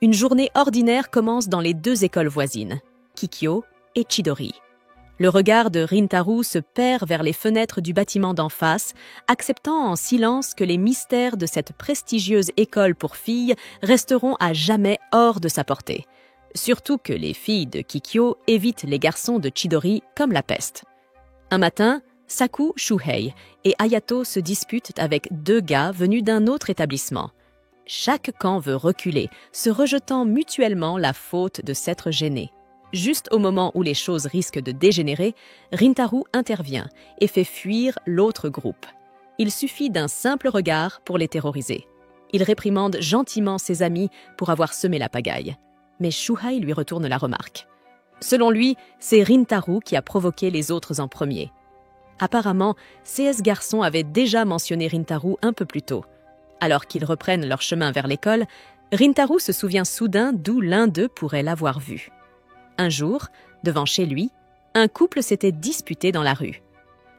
Une journée ordinaire commence dans les deux écoles voisines, Kikyo et Chidori. Le regard de Rintaro se perd vers les fenêtres du bâtiment d'en face, acceptant en silence que les mystères de cette prestigieuse école pour filles resteront à jamais hors de sa portée. Surtout que les filles de Kikyo évitent les garçons de Chidori comme la peste. Un matin, Saku Shuhei et Ayato se disputent avec deux gars venus d'un autre établissement. Chaque camp veut reculer, se rejetant mutuellement la faute de s'être gêné. Juste au moment où les choses risquent de dégénérer, Rintaro intervient et fait fuir l'autre groupe. Il suffit d'un simple regard pour les terroriser. Il réprimande gentiment ses amis pour avoir semé la pagaille. Mais Shuhei lui retourne la remarque. Selon lui, c'est Rintaro qui a provoqué les autres en premier. Apparemment, CS garçons avaient déjà mentionné Rintaro un peu plus tôt. Alors qu'ils reprennent leur chemin vers l'école, Rintaro se souvient soudain d'où l'un d'eux pourrait l'avoir vu. Un jour, devant chez lui, un couple s'était disputé dans la rue.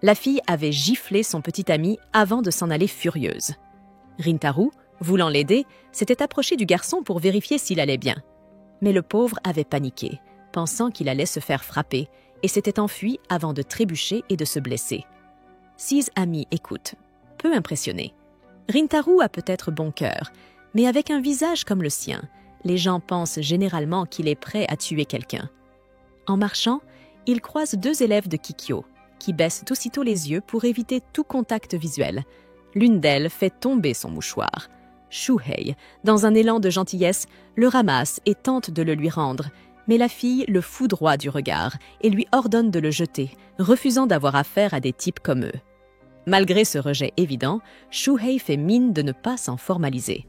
La fille avait giflé son petit ami avant de s'en aller furieuse. Rintaro, voulant l'aider, s'était approché du garçon pour vérifier s'il allait bien. Mais le pauvre avait paniqué, pensant qu'il allait se faire frapper, et s'était enfui avant de trébucher et de se blesser. Six amis écoutent, peu impressionnés. Rintaro a peut-être bon cœur, mais avec un visage comme le sien, les gens pensent généralement qu'il est prêt à tuer quelqu'un. En marchant, il croise deux élèves de Kikyo, qui baissent aussitôt les yeux pour éviter tout contact visuel. L'une d'elles fait tomber son mouchoir. Shuhei, dans un élan de gentillesse, le ramasse et tente de le lui rendre, mais la fille le foudroie du regard et lui ordonne de le jeter, refusant d'avoir affaire à des types comme eux. Malgré ce rejet évident, Shuhei fait mine de ne pas s'en formaliser.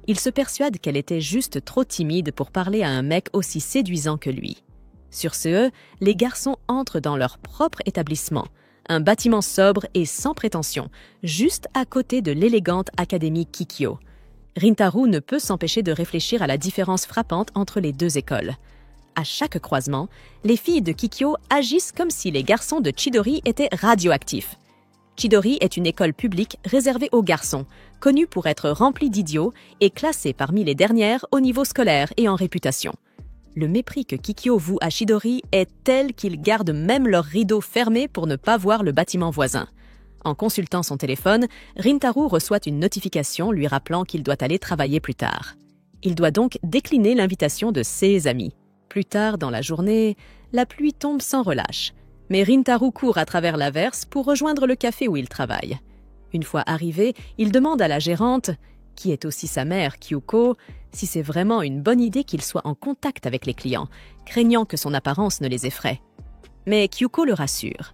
Il se persuade qu'elle était juste trop timide pour parler à un mec aussi séduisant que lui. Sur ce, les garçons entrent dans leur propre établissement, un bâtiment sobre et sans prétention, juste à côté de l'élégante académie Kikyo. Rintaro ne peut s'empêcher de réfléchir à la différence frappante entre les deux écoles. À chaque croisement, les filles de Kikyo agissent comme si les garçons de Chidori étaient radioactifs. Chidori est une école publique réservée aux garçons, connue pour être remplie d'idiots et classée parmi les dernières au niveau scolaire et en réputation. Le mépris que Kikyo voue à Chidori est tel qu'ils gardent même leurs rideaux fermés pour ne pas voir le bâtiment voisin. En consultant son téléphone, Rintaro reçoit une notification lui rappelant qu'il doit aller travailler plus tard. Il doit donc décliner l'invitation de ses amis. Plus tard dans la journée, la pluie tombe sans relâche. Mais Rintaro court à travers l'averse pour rejoindre le café où il travaille. Une fois arrivé, il demande à la gérante, qui est aussi sa mère, Kyuko, si c'est vraiment une bonne idée qu'il soit en contact avec les clients, craignant que son apparence ne les effraie. Mais Kyuko le rassure.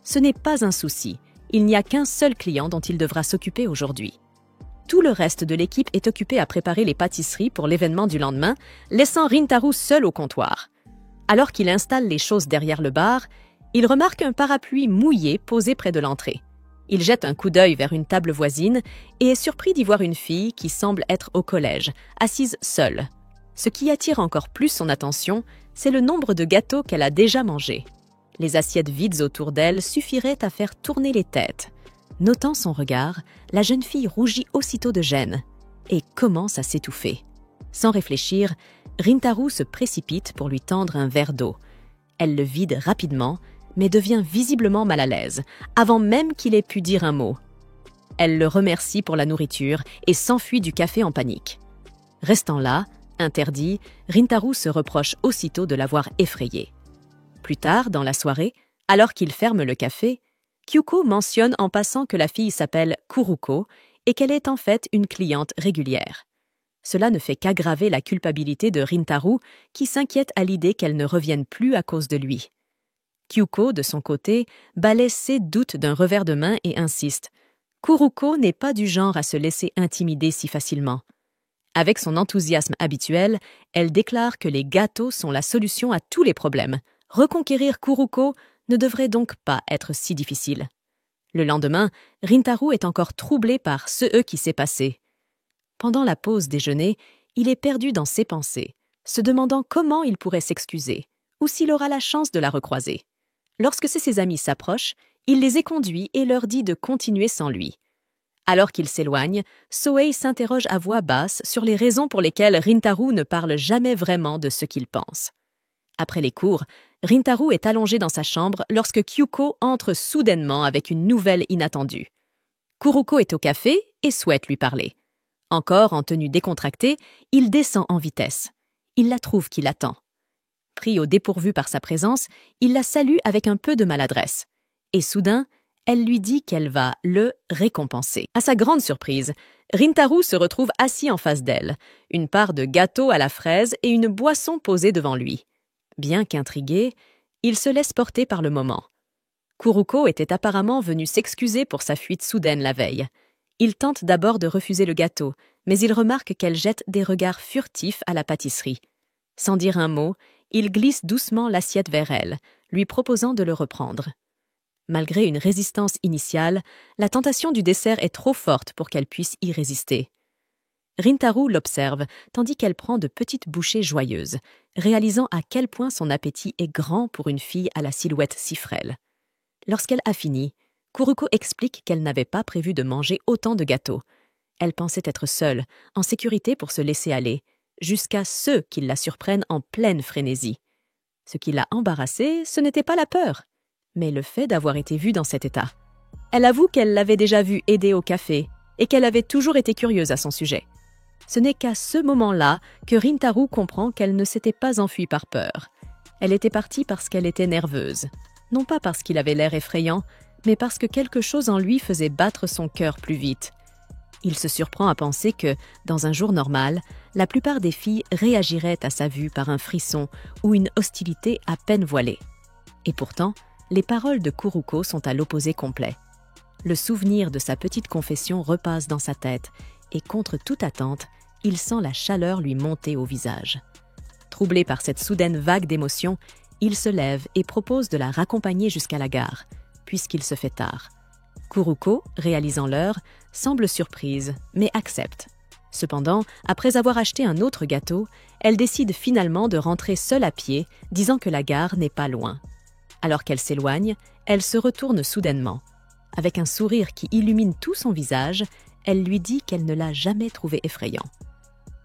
Ce n'est pas un souci, il n'y a qu'un seul client dont il devra s'occuper aujourd'hui. Tout le reste de l'équipe est occupé à préparer les pâtisseries pour l'événement du lendemain, laissant Rintaro seul au comptoir. Alors qu'il installe les choses derrière le bar, il remarque un parapluie mouillé posé près de l'entrée. Il jette un coup d'œil vers une table voisine et est surpris d'y voir une fille qui semble être au collège, assise seule. Ce qui attire encore plus son attention, c'est le nombre de gâteaux qu'elle a déjà mangés. Les assiettes vides autour d'elle suffiraient à faire tourner les têtes. Notant son regard, la jeune fille rougit aussitôt de gêne et commence à s'étouffer. Sans réfléchir, Rintaro se précipite pour lui tendre un verre d'eau. Elle le vide rapidement, mais devient visiblement mal à l'aise, avant même qu'il ait pu dire un mot. Elle le remercie pour la nourriture et s'enfuit du café en panique. Restant là, interdit, Rintaro se reproche aussitôt de l'avoir effrayé. Plus tard, dans la soirée, alors qu'il ferme le café, Kyuko mentionne en passant que la fille s'appelle Kuruko et qu'elle est en fait une cliente régulière. Cela ne fait qu'aggraver la culpabilité de Rintaro, qui s'inquiète à l'idée qu'elle ne revienne plus à cause de lui. Kyuko, de son côté, balaie ses doutes d'un revers de main et insiste. Kuruko n'est pas du genre à se laisser intimider si facilement. Avec son enthousiasme habituel, elle déclare que les gâteaux sont la solution à tous les problèmes. Reconquérir Kuruko ne devrait donc pas être si difficile. Le lendemain, Rintaro est encore troublé par ce qui s'est passé. Pendant la pause déjeuner, il est perdu dans ses pensées, se demandant comment il pourrait s'excuser, ou s'il aura la chance de la recroiser. Lorsque ses amis s'approchent, il les éconduit et leur dit de continuer sans lui. Alors qu'il s'éloigne, Sohei s'interroge à voix basse sur les raisons pour lesquelles Rintaro ne parle jamais vraiment de ce qu'il pense. Après les cours, Rintaro est allongé dans sa chambre lorsque Kyuko entre soudainement avec une nouvelle inattendue. Kuruko est au café et souhaite lui parler. Encore en tenue décontractée, il descend en vitesse. Il la trouve qui l'attend. Pris au dépourvu par sa présence, il la salue avec un peu de maladresse. Et soudain, elle lui dit qu'elle va le récompenser. À sa grande surprise, Rintaro se retrouve assis en face d'elle, une part de gâteau à la fraise et une boisson posée devant lui. Bien qu'intrigué, il se laisse porter par le moment. Kuruko était apparemment venue s'excuser pour sa fuite soudaine la veille. Il tente d'abord de refuser le gâteau, mais il remarque qu'elle jette des regards furtifs à la pâtisserie. Sans dire un mot, il glisse doucement l'assiette vers elle, lui proposant de le reprendre. Malgré une résistance initiale, la tentation du dessert est trop forte pour qu'elle puisse y résister. Rintaro l'observe, tandis qu'elle prend de petites bouchées joyeuses, réalisant à quel point son appétit est grand pour une fille à la silhouette si frêle. Lorsqu'elle a fini, Kuruko explique qu'elle n'avait pas prévu de manger autant de gâteaux. Elle pensait être seule, en sécurité pour se laisser aller, jusqu'à ceux qui la surprennent en pleine frénésie. Ce qui l'a embarrassée, ce n'était pas la peur, mais le fait d'avoir été vue dans cet état. Elle avoue qu'elle l'avait déjà vue aider au café et qu'elle avait toujours été curieuse à son sujet. Ce n'est qu'à ce moment-là que Rintaro comprend qu'elle ne s'était pas enfuie par peur. Elle était partie parce qu'elle était nerveuse. Non pas parce qu'il avait l'air effrayant, mais parce que quelque chose en lui faisait battre son cœur plus vite. Il se surprend à penser que, dans un jour normal, la plupart des filles réagiraient à sa vue par un frisson ou une hostilité à peine voilée. Et pourtant, les paroles de Kuruko sont à l'opposé complet. Le souvenir de sa petite confession repasse dans sa tête et, contre toute attente, il sent la chaleur lui monter au visage. Troublé par cette soudaine vague d'émotions, il se lève et propose de la raccompagner jusqu'à la gare, puisqu'il se fait tard. Kuruko, réalisant l'heure, semble surprise, mais accepte. Cependant, après avoir acheté un autre gâteau, elle décide finalement de rentrer seule à pied, disant que la gare n'est pas loin. Alors qu'elle s'éloigne, elle se retourne soudainement. Avec un sourire qui illumine tout son visage, elle lui dit qu'elle ne l'a jamais trouvé effrayant.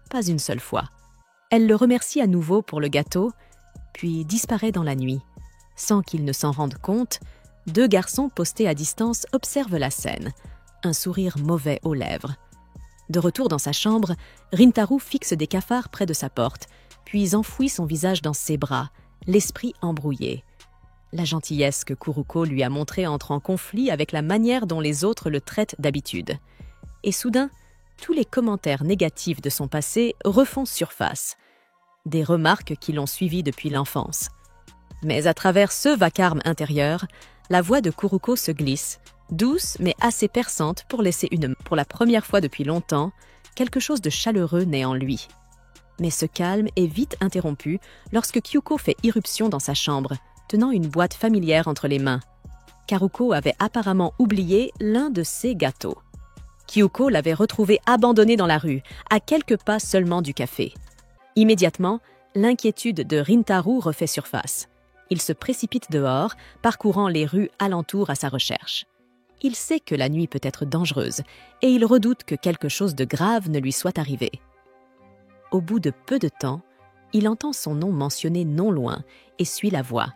Pas une seule fois. Elle le remercie à nouveau pour le gâteau, puis disparaît dans la nuit. Sans qu'il ne s'en rende compte, 2 garçons postés à distance observent la scène, un sourire mauvais aux lèvres. De retour dans sa chambre, Rintaro fixe des cafards près de sa porte, puis enfouit son visage dans ses bras, l'esprit embrouillé. La gentillesse que Kuruko lui a montrée entre en conflit avec la manière dont les autres le traitent d'habitude. Et soudain, tous les commentaires négatifs de son passé refont surface. Des remarques qui l'ont suivi depuis l'enfance. Mais à travers ce vacarme intérieur, la voix de Kuruko se glisse, douce mais assez perçante pour laisser pour la première fois depuis longtemps, quelque chose de chaleureux naît en lui. Mais ce calme est vite interrompu lorsque Kyuko fait irruption dans sa chambre, tenant une boîte familière entre les mains. Karuko avait apparemment oublié l'un de ses gâteaux. Kyuko l'avait retrouvé abandonné dans la rue, à quelques pas seulement du café. Immédiatement, l'inquiétude de Rintaro refait surface. Il se précipite dehors, parcourant les rues alentour à sa recherche. Il sait que la nuit peut être dangereuse et il redoute que quelque chose de grave ne lui soit arrivé. Au bout de peu de temps, il entend son nom mentionné non loin et suit la voie.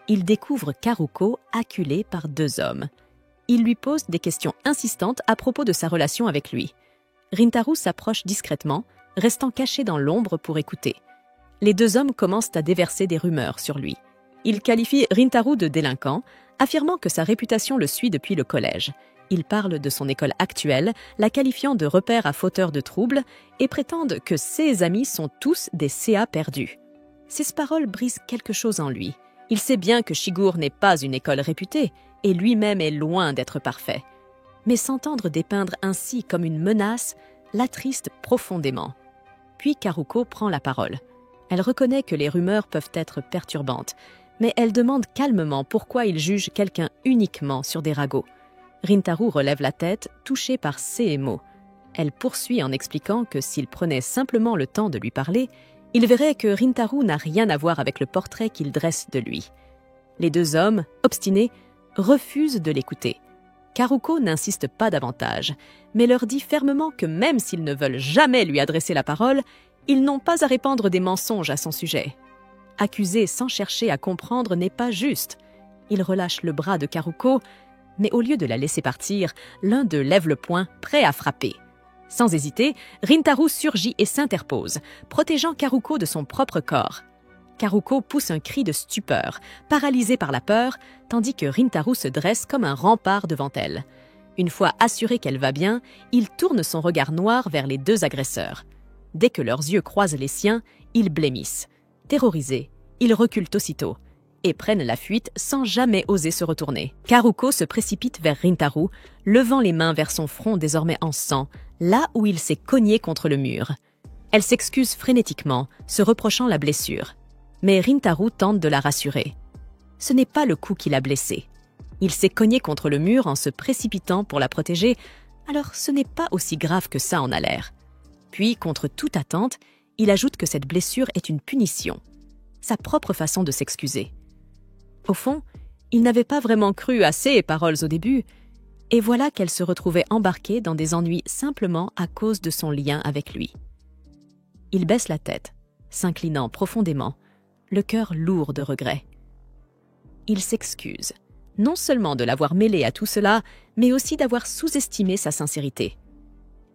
Il découvre Karuko acculée par 2 hommes. Il lui pose des questions insistantes à propos de sa relation avec lui. Rintaro s'approche discrètement, restant caché dans l'ombre pour écouter. Les 2 hommes commencent à déverser des rumeurs sur lui. Ils qualifient Rintaro de délinquant, affirmant que sa réputation le suit depuis le collège. Ils parlent de son école actuelle, la qualifiant de repère à fauteur de troubles, et prétendent que ses amis sont tous des CA perdus. Ces paroles brisent quelque chose en lui. Il sait bien que Shigur n'est pas une école réputée, et lui-même est loin d'être parfait. Mais s'entendre dépeindre ainsi comme une menace l'attriste profondément. Puis Karuko prend la parole. Elle reconnaît que les rumeurs peuvent être perturbantes, mais elle demande calmement pourquoi il juge quelqu'un uniquement sur des ragots. Rintaro relève la tête, touché par ces mots. Elle poursuit en expliquant que s'il prenait simplement le temps de lui parler, il verrait que Rintaro n'a rien à voir avec le portrait qu'il dresse de lui. Les 2 hommes, obstinés, refusent de l'écouter. Karuko n'insiste pas davantage, mais leur dit fermement que même s'ils ne veulent jamais lui adresser la parole, ils n'ont pas à répandre des mensonges à son sujet. Accuser sans chercher à comprendre n'est pas juste. Il relâche le bras de Karuko, mais au lieu de la laisser partir, l'un d'eux lève le poing, prêt à frapper. Sans hésiter, Rintaro surgit et s'interpose, protégeant Karuko de son propre corps. Karuko pousse un cri de stupeur, paralysée par la peur, tandis que Rintaro se dresse comme un rempart devant elle. Une fois assuré qu'elle va bien, il tourne son regard noir vers les deux agresseurs. Dès que leurs yeux croisent les siens, ils blêmissent. Terrorisés, ils reculent aussitôt et prennent la fuite sans jamais oser se retourner. Karuko se précipite vers Rintaro, levant les mains vers son front désormais en sang, là où il s'est cogné contre le mur. Elle s'excuse frénétiquement, se reprochant la blessure. Mais Rintaro tente de la rassurer. Ce n'est pas le coup qui l'a blessé. Il s'est cogné contre le mur en se précipitant pour la protéger, alors ce n'est pas aussi grave que ça en a l'air. Puis, contre toute attente, il ajoute que cette blessure est une punition. Sa propre façon de s'excuser. Au fond, il n'avait pas vraiment cru à ses paroles au début, et voilà qu'elle se retrouvait embarquée dans des ennuis simplement à cause de son lien avec lui. Il baisse la tête, s'inclinant profondément, le cœur lourd de regret. Il s'excuse, non seulement de l'avoir mêlé à tout cela, mais aussi d'avoir sous-estimé sa sincérité.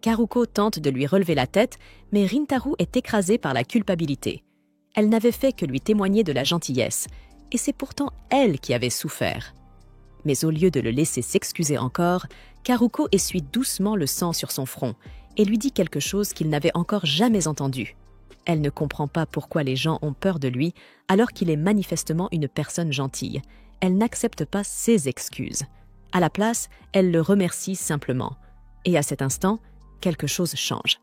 Karuko tente de lui relever la tête, mais Rintaro est écrasée par la culpabilité. Elle n'avait fait que lui témoigner de la gentillesse, et c'est pourtant elle qui avait souffert. Mais au lieu de le laisser s'excuser encore, Karuko essuie doucement le sang sur son front et lui dit quelque chose qu'il n'avait encore jamais entendu. Elle ne comprend pas pourquoi les gens ont peur de lui alors qu'il est manifestement une personne gentille. Elle n'accepte pas ses excuses. À la place, elle le remercie simplement. Et à cet instant, quelque chose change.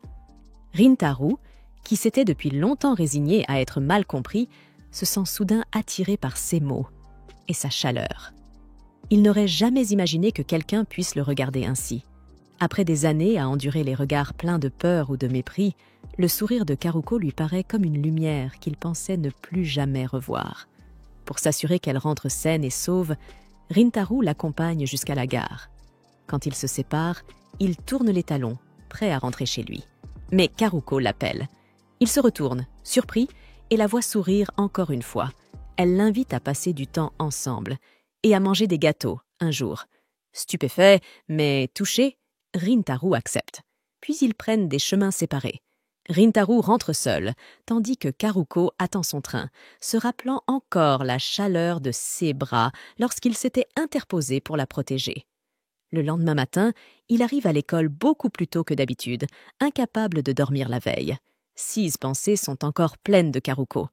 Rintaro, qui s'était depuis longtemps résigné à être mal compris, se sent soudain attiré par ses mots et sa chaleur. Il n'aurait jamais imaginé que quelqu'un puisse le regarder ainsi. Après des années à endurer les regards pleins de peur ou de mépris, le sourire de Karuko lui paraît comme une lumière qu'il pensait ne plus jamais revoir. Pour s'assurer qu'elle rentre saine et sauve, Rintaro l'accompagne jusqu'à la gare. Quand ils se séparent, il tourne les talons, prêt à rentrer chez lui. Mais Karuko l'appelle. Il se retourne, surpris, et la voit sourire encore une fois. Elle l'invite à passer du temps ensemble et à manger des gâteaux un jour. Stupéfait, mais touché, Rintaro accepte. Puis ils prennent des chemins séparés. Rintaro rentre seul, tandis que Karuko attend son train, se rappelant encore la chaleur de ses bras lorsqu'il s'était interposé pour la protéger. Le lendemain matin, il arrive à l'école beaucoup plus tôt que d'habitude, incapable de dormir la veille. 6 pensées sont encore pleines de Karuko.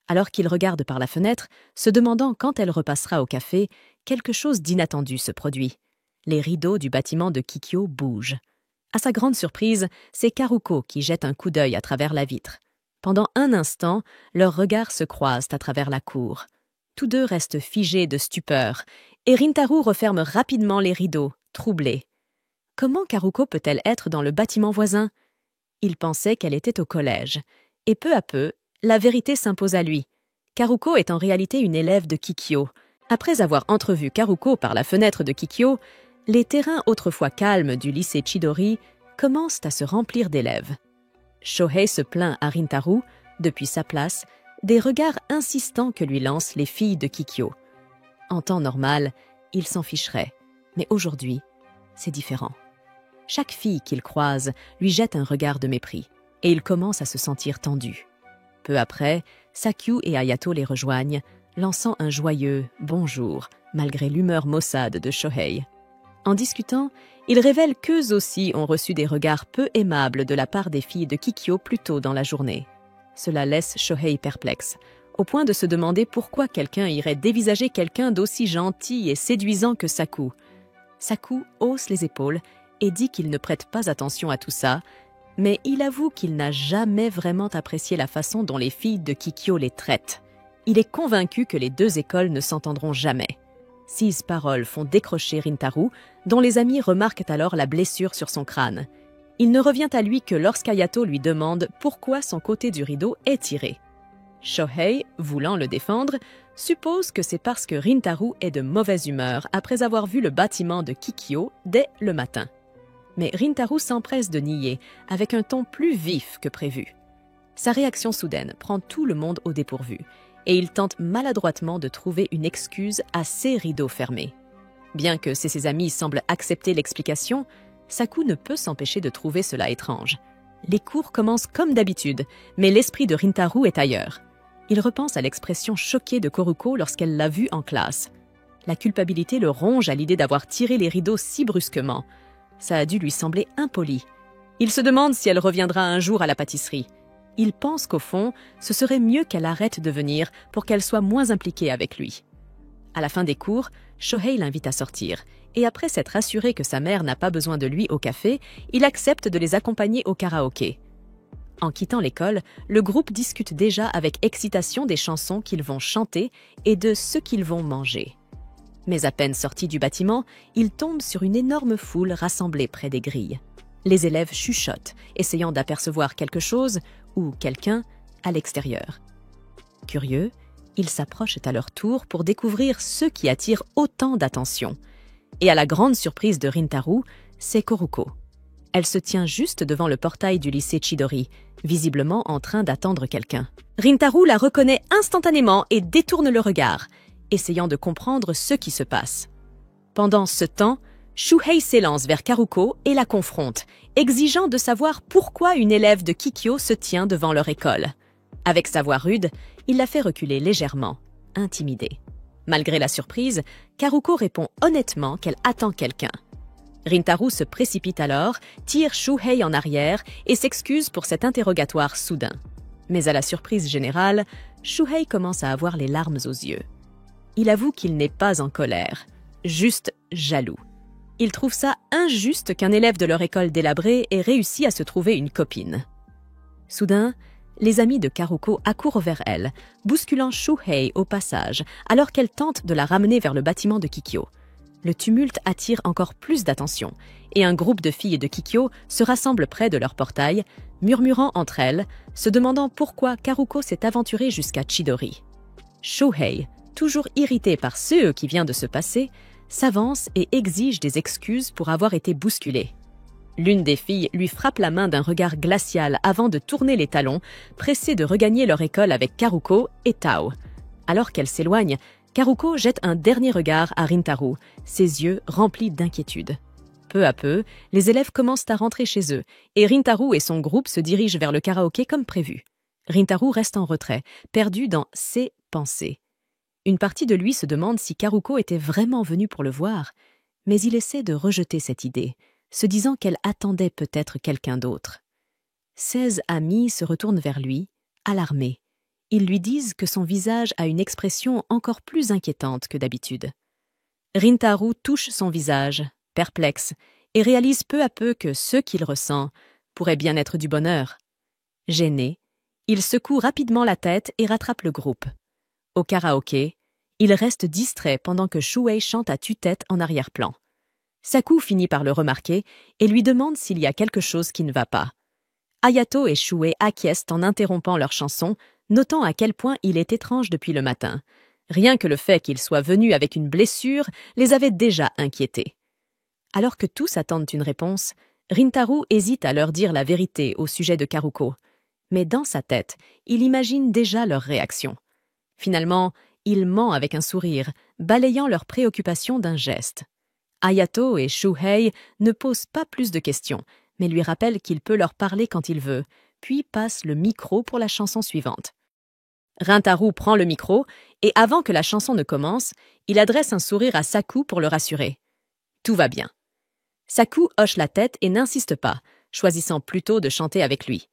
Alors qu'il regarde par la fenêtre, se demandant quand elle repassera au café, quelque chose d'inattendu se produit. Les rideaux du bâtiment de Kikyo bougent. À sa grande surprise, c'est Karuko qui jette un coup d'œil à travers la vitre. Pendant un instant, leurs regards se croisent à travers la cour. Tous deux restent figés de stupeur, et Rintaro referme rapidement les rideaux, troublé. Comment Karuko peut-elle être dans le bâtiment voisin? Il pensait qu'elle était au collège, et peu à peu, la vérité s'impose à lui. Karuko est en réalité une élève de Kikyo. Après avoir entrevu Karuko par la fenêtre de Kikyo, les terrains autrefois calmes du lycée Chidori commencent à se remplir d'élèves. Shohei se plaint à Rintaro, depuis sa place, des regards insistants que lui lancent les filles de Kikyo. En temps normal, il s'en ficherait, mais aujourd'hui, c'est différent. Chaque fille qu'il croise lui jette un regard de mépris, et il commence à se sentir tendu. Peu après, Sakyu et Hayato les rejoignent, lançant un joyeux « bonjour » malgré l'humeur maussade de Shohei. En discutant, ils révèlent qu'eux aussi ont reçu des regards peu aimables de la part des filles de Kikyo plus tôt dans la journée. Cela laisse Shohei perplexe, au point de se demander pourquoi quelqu'un irait dévisager quelqu'un d'aussi gentil et séduisant que Saku. Saku hausse les épaules et dit qu'il ne prête pas attention à tout ça, mais il avoue qu'il n'a jamais vraiment apprécié la façon dont les filles de Kikyo les traitent. Il est convaincu que les deux écoles ne s'entendront jamais. 6 paroles font décrocher Rintaro, dont les amis remarquent alors la blessure sur son crâne. Il ne revient à lui que lorsqu'Hayato lui demande pourquoi son côté du rideau est tiré. Shohei, voulant le défendre, suppose que c'est parce que Rintaro est de mauvaise humeur après avoir vu le bâtiment de Kikyo dès le matin. Mais Rintaro s'empresse de nier, avec un ton plus vif que prévu. Sa réaction soudaine prend tout le monde au dépourvu, et il tente maladroitement de trouver une excuse à ses rideaux fermés. Bien que ses amis semblent accepter l'explication, Saku ne peut s'empêcher de trouver cela étrange. Les cours commencent comme d'habitude, mais l'esprit de Rintaro est ailleurs. Il repense à l'expression choquée de Koruko lorsqu'elle l'a vu en classe. La culpabilité le ronge à l'idée d'avoir tiré les rideaux si brusquement. Ça a dû lui sembler impoli. Il se demande si elle reviendra un jour à la pâtisserie. Il pense qu'au fond, ce serait mieux qu'elle arrête de venir pour qu'elle soit moins impliquée avec lui. À la fin des cours, Shohei l'invite à sortir, et après s'être assuré que sa mère n'a pas besoin de lui au café, il accepte de les accompagner au karaoké. En quittant l'école, le groupe discute déjà avec excitation des chansons qu'ils vont chanter et de ce qu'ils vont manger. Mais à peine sortis du bâtiment, ils tombent sur une énorme foule rassemblée près des grilles. Les élèves chuchotent, essayant d'apercevoir quelque chose ou quelqu'un à l'extérieur. Curieux, ils s'approchent à leur tour pour découvrir ce qui attire autant d'attention. Et à la grande surprise de Rintaro, c'est Koruko. Elle se tient juste devant le portail du lycée Chidori, visiblement en train d'attendre quelqu'un. Rintaro la reconnaît instantanément et détourne le regard, essayant de comprendre ce qui se passe. Pendant ce temps, Shuhei s'élance vers Karuko et la confronte, exigeant de savoir pourquoi une élève de Kikyo se tient devant leur école. Avec sa voix rude, il la fait reculer légèrement, intimidée. Malgré la surprise, Karuko répond honnêtement qu'elle attend quelqu'un. Rintaro se précipite alors, tire Shuhei en arrière et s'excuse pour cet interrogatoire soudain. Mais à la surprise générale, Shuhei commence à avoir les larmes aux yeux. Il avoue qu'il n'est pas en colère, juste jaloux. Il trouve ça injuste qu'un élève de leur école délabrée ait réussi à se trouver une copine. Soudain, les amis de Karuko accourent vers elle, bousculant Shuhei au passage, alors qu'elle tente de la ramener vers le bâtiment de Kikyo. Le tumulte attire encore plus d'attention, et un groupe de filles de Kikyo se rassemble près de leur portail, murmurant entre elles, se demandant pourquoi Karuko s'est aventurée jusqu'à Chidori. Shuhei, toujours irrité par ce qui vient de se passer, s'avance et exige des excuses pour avoir été bousculée. L'une des filles lui frappe la main d'un regard glacial avant de tourner les talons, pressée de regagner leur école avec Karuko et Tao. Alors qu'elle s'éloigne, Karuko jette un dernier regard à Rintaro, ses yeux remplis d'inquiétude. Peu à peu, les élèves commencent à rentrer chez eux, et Rintaro et son groupe se dirigent vers le karaoké comme prévu. Rintaro reste en retrait, perdu dans ses pensées. Une partie de lui se demande si Karuko était vraiment venue pour le voir, mais il essaie de rejeter cette idée, se disant qu'elle attendait peut-être quelqu'un d'autre. 16 amis se retournent vers lui, alarmés. Ils lui disent que son visage a une expression encore plus inquiétante que d'habitude. Rintaro touche son visage, perplexe, et réalise peu à peu que ce qu'il ressent pourrait bien être du bonheur. Gêné, il secoue rapidement la tête et rattrape le groupe. Au karaoké, il reste distrait pendant que Shuhei chante à tue-tête en arrière-plan. Saku finit par le remarquer et lui demande s'il y a quelque chose qui ne va pas. Hayato et Shuhei acquiescent en interrompant leur chanson, notant à quel point il est étrange depuis le matin. Rien que le fait qu'il soit venu avec une blessure les avait déjà inquiétés. Alors que tous attendent une réponse, Rintaro hésite à leur dire la vérité au sujet de Karuko. Mais dans sa tête, il imagine déjà leur réaction. Finalement, il ment avec un sourire, balayant leurs préoccupations d'un geste. Hayato et Shuhei ne posent pas plus de questions, mais lui rappellent qu'il peut leur parler quand il veut, puis passe le micro pour la chanson suivante. Rintaro prend le micro, et avant que la chanson ne commence, il adresse un sourire à Saku pour le rassurer. Tout va bien. Saku hoche la tête et n'insiste pas, choisissant plutôt de chanter avec lui.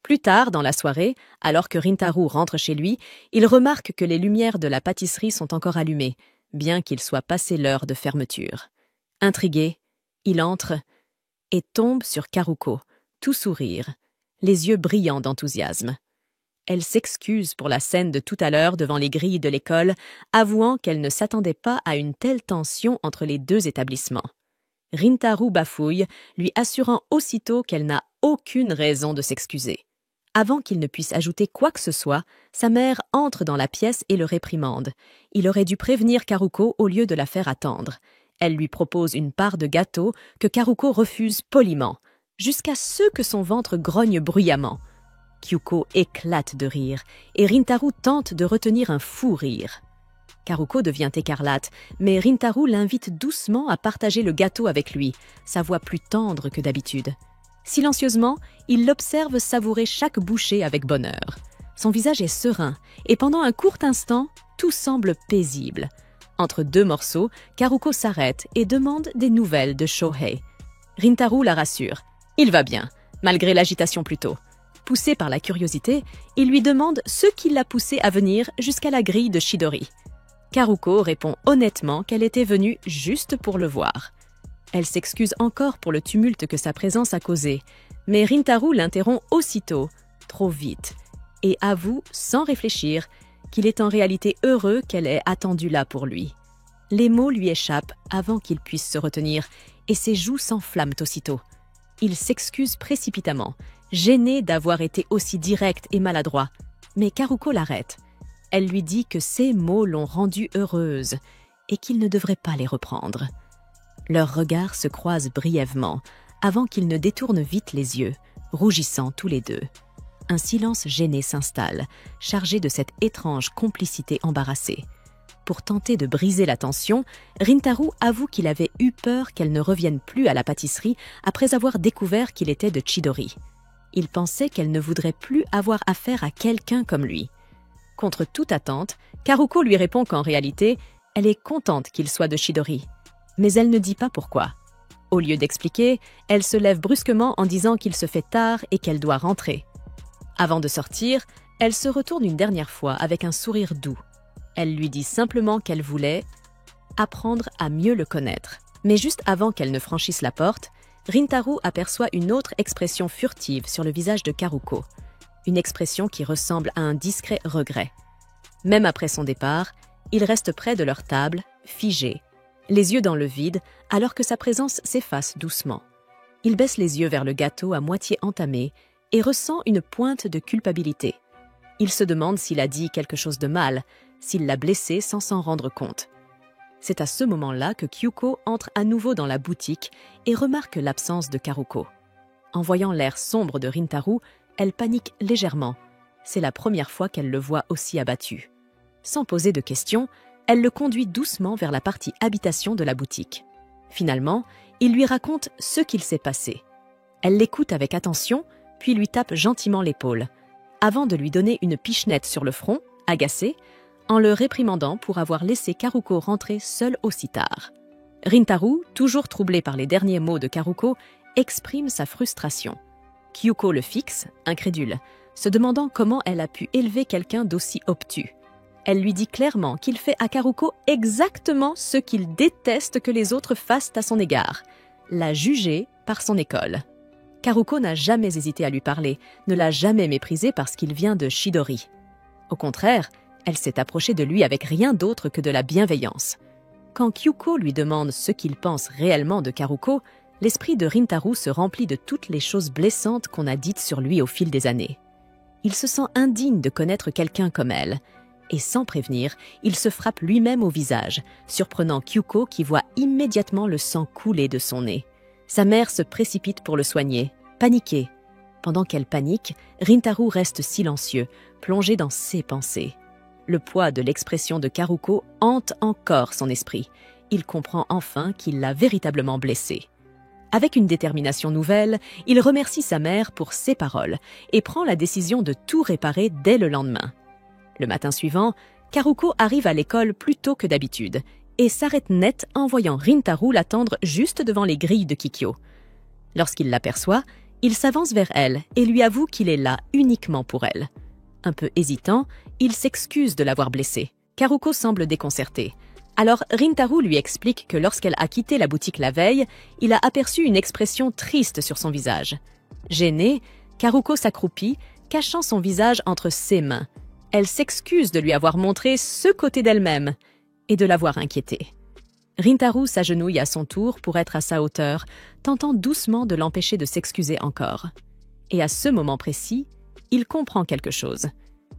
Plus tard, dans la soirée, alors que Rintaro rentre chez lui, il remarque que les lumières de la pâtisserie sont encore allumées, bien qu'il soit passé l'heure de fermeture. Intrigué, il entre et tombe sur Karuko, tout sourire, les yeux brillants d'enthousiasme. Elle s'excuse pour la scène de tout à l'heure devant les grilles de l'école, avouant qu'elle ne s'attendait pas à une telle tension entre les deux établissements. Rintaro bafouille, lui assurant aussitôt qu'elle n'a aucune raison de s'excuser. Avant qu'il ne puisse ajouter quoi que ce soit, sa mère entre dans la pièce et le réprimande. Il aurait dû prévenir Karuko au lieu de la faire attendre. Elle lui propose une part de gâteau que Karuko refuse poliment, jusqu'à ce que son ventre grogne bruyamment. Kyuko éclate de rire, et Rintaro tente de retenir un fou rire. Karuko devient écarlate, mais Rintaro l'invite doucement à partager le gâteau avec lui, sa voix plus tendre que d'habitude. Silencieusement, il l'observe savourer chaque bouchée avec bonheur. Son visage est serein, et pendant un court instant, tout semble paisible. Entre deux morceaux, Karuko s'arrête et demande des nouvelles de Shohei. Rintaro la rassure. Il va bien, malgré l'agitation plus tôt. Poussé par la curiosité, il lui demande ce qui l'a poussé à venir jusqu'à la grille de Chidori. Karuko répond honnêtement qu'elle était venue juste pour le voir. Elle s'excuse encore pour le tumulte que sa présence a causé, mais Rintaro l'interrompt aussitôt, trop vite, et avoue sans réfléchir qu'il est en réalité heureux qu'elle ait attendu là pour lui. Les mots lui échappent avant qu'il puisse se retenir, et ses joues s'enflamment aussitôt. Il s'excuse précipitamment, gêné d'avoir été aussi direct et maladroit, mais Karuko l'arrête. Elle lui dit que ces mots l'ont rendue heureuse et qu'il ne devrait pas les reprendre. Leurs regards se croisent brièvement, avant qu'ils ne détournent vite les yeux, rougissant tous les deux. Un silence gêné s'installe, chargé de cette étrange complicité embarrassée. Pour tenter de briser la tension, Rintaro avoue qu'il avait eu peur qu'elle ne revienne plus à la pâtisserie après avoir découvert qu'il était de Chidori. Il pensait qu'elle ne voudrait plus avoir affaire à quelqu'un comme lui. Contre toute attente, Karuko lui répond qu'en réalité, elle est contente qu'il soit de Chidori. Mais elle ne dit pas pourquoi. Au lieu d'expliquer, elle se lève brusquement en disant qu'il se fait tard et qu'elle doit rentrer. Avant de sortir, elle se retourne une dernière fois avec un sourire doux. Elle lui dit simplement qu'elle voulait apprendre à mieux le connaître. Mais juste avant qu'elle ne franchisse la porte, Rintaro aperçoit une autre expression furtive sur le visage de Karuko. Une expression qui ressemble à un discret regret. Même après son départ, il reste près de leur table, figé, les yeux dans le vide, alors que sa présence s'efface doucement. Il baisse les yeux vers le gâteau à moitié entamé et ressent une pointe de culpabilité. Il se demande s'il a dit quelque chose de mal, s'il l'a blessé sans s'en rendre compte. C'est à ce moment-là que Kyuko entre à nouveau dans la boutique et remarque l'absence de Karuko. En voyant l'air sombre de Rintaro, elle panique légèrement. C'est la première fois qu'elle le voit aussi abattu. Sans poser de questions, elle le conduit doucement vers la partie habitation de la boutique. Finalement, il lui raconte ce qu'il s'est passé. Elle l'écoute avec attention, puis lui tape gentiment l'épaule, avant de lui donner une pichenette sur le front, agacée, en le réprimandant pour avoir laissé Karuko rentrer seule aussi tard. Rintaro, toujours troublé par les derniers mots de Karuko, exprime sa frustration. Kyuko le fixe, incrédule, se demandant comment elle a pu élever quelqu'un d'aussi obtus. Elle lui dit clairement qu'il fait à Karuko exactement ce qu'il déteste que les autres fassent à son égard, la juger par son école. Karuko n'a jamais hésité à lui parler, ne l'a jamais méprisé parce qu'il vient de Chidori. Au contraire, elle s'est approchée de lui avec rien d'autre que de la bienveillance. Quand Kyuko lui demande ce qu'il pense réellement de Karuko, l'esprit de Rintaro se remplit de toutes les choses blessantes qu'on a dites sur lui au fil des années. Il se sent indigne de connaître quelqu'un comme elle, et sans prévenir, il se frappe lui-même au visage, surprenant Kyuko qui voit immédiatement le sang couler de son nez. Sa mère se précipite pour le soigner, paniquée. Pendant qu'elle panique, Rintaro reste silencieux, plongé dans ses pensées. Le poids de l'expression de Karuko hante encore son esprit. Il comprend enfin qu'il l'a véritablement blessé. Avec une détermination nouvelle, il remercie sa mère pour ses paroles et prend la décision de tout réparer dès le lendemain. Le matin suivant, Karuko arrive à l'école plus tôt que d'habitude et s'arrête net en voyant Rintaro l'attendre juste devant les grilles de Kikyo. Lorsqu'il l'aperçoit, il s'avance vers elle et lui avoue qu'il est là uniquement pour elle. Un peu hésitant, il s'excuse de l'avoir blessée. Karuko semble déconcertée. Alors Rintaro lui explique que lorsqu'elle a quitté la boutique la veille, il a aperçu une expression triste sur son visage. Gênée, Karuko s'accroupit, cachant son visage entre ses mains. Elle s'excuse de lui avoir montré ce côté d'elle-même et de l'avoir inquiétée. Rintaro s'agenouille à son tour pour être à sa hauteur, tentant doucement de l'empêcher de s'excuser encore. Et à ce moment précis, il comprend quelque chose.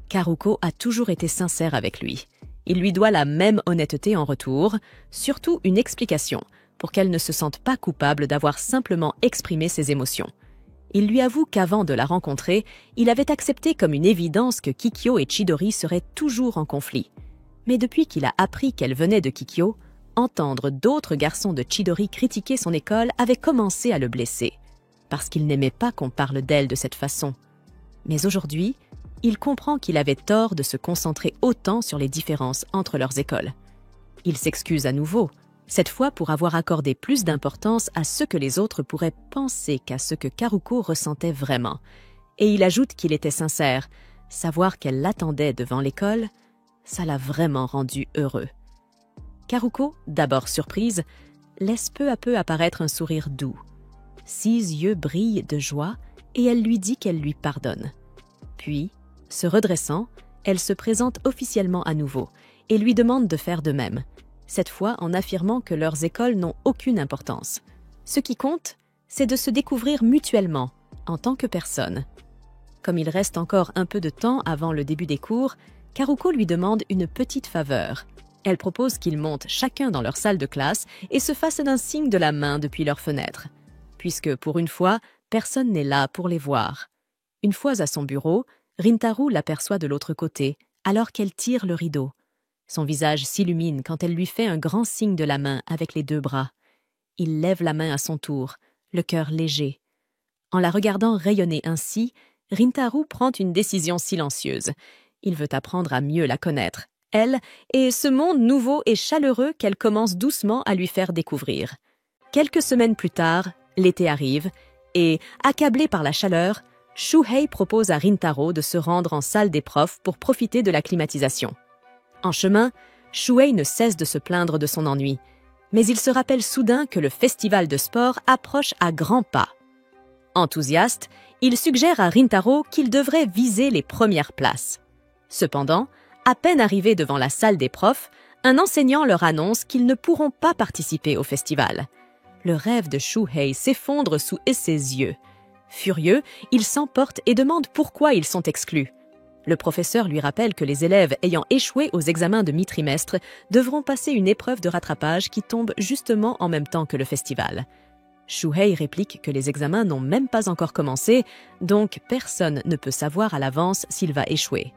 Karuko a toujours été sincère avec lui. Il lui doit la même honnêteté en retour, surtout une explication, pour qu'elle ne se sente pas coupable d'avoir simplement exprimé ses émotions. Il lui avoue qu'avant de la rencontrer, il avait accepté comme une évidence que Kikyo et Chidori seraient toujours en conflit. Mais depuis qu'il a appris qu'elle venait de Kikyo, entendre d'autres garçons de Chidori critiquer son école avait commencé à le blesser, parce qu'il n'aimait pas qu'on parle d'elle de cette façon. Mais aujourd'hui, il comprend qu'il avait tort de se concentrer autant sur les différences entre leurs écoles. Il s'excuse à nouveau, cette fois pour avoir accordé plus d'importance à ce que les autres pourraient penser qu'à ce que Karuko ressentait vraiment. Et il ajoute qu'il était sincère, savoir qu'elle l'attendait devant l'école, ça l'a vraiment rendu heureux. Karuko, d'abord surprise, laisse peu à peu apparaître un sourire doux. 6 yeux brillent de joie et elle lui dit qu'elle lui pardonne. Puis, se redressant, elle se présente officiellement à nouveau et lui demande de faire de même, cette fois en affirmant que leurs écoles n'ont aucune importance. Ce qui compte, c'est de se découvrir mutuellement, en tant que personne. Comme il reste encore un peu de temps avant le début des cours, Karuko lui demande une petite faveur. Elle propose qu'ils montent chacun dans leur salle de classe et se fassent un signe de la main depuis leur fenêtre, puisque pour une fois, personne n'est là pour les voir. Une fois à son bureau, Rintaro l'aperçoit de l'autre côté, alors qu'elle tire le rideau. Son visage s'illumine quand elle lui fait un grand signe de la main avec les 2 bras. Il lève la main à son tour, le cœur léger. En la regardant rayonner ainsi, Rintaro prend une décision silencieuse. Il veut apprendre à mieux la connaître, elle, et ce monde nouveau et chaleureux qu'elle commence doucement à lui faire découvrir. Quelques semaines plus tard, l'été arrive, et, accablé par la chaleur, Shuhei propose à Rintaro de se rendre en salle des profs pour profiter de la climatisation. En chemin, Shuhei ne cesse de se plaindre de son ennui, mais il se rappelle soudain que le festival de sport approche à grands pas. Enthousiaste, il suggère à Rintaro qu'il devrait viser les premières places. Cependant, à peine arrivés devant la salle des profs, un enseignant leur annonce qu'ils ne pourront pas participer au festival. Le rêve de Shuhei s'effondre sous ses yeux. Furieux, il s'emporte et demande pourquoi ils sont exclus. Le professeur lui rappelle que les élèves ayant échoué aux examens de mi-trimestre devront passer une épreuve de rattrapage qui tombe justement en même temps que le festival. Shuhei réplique que les examens n'ont même pas encore commencé, donc personne ne peut savoir à l'avance s'il va échouer.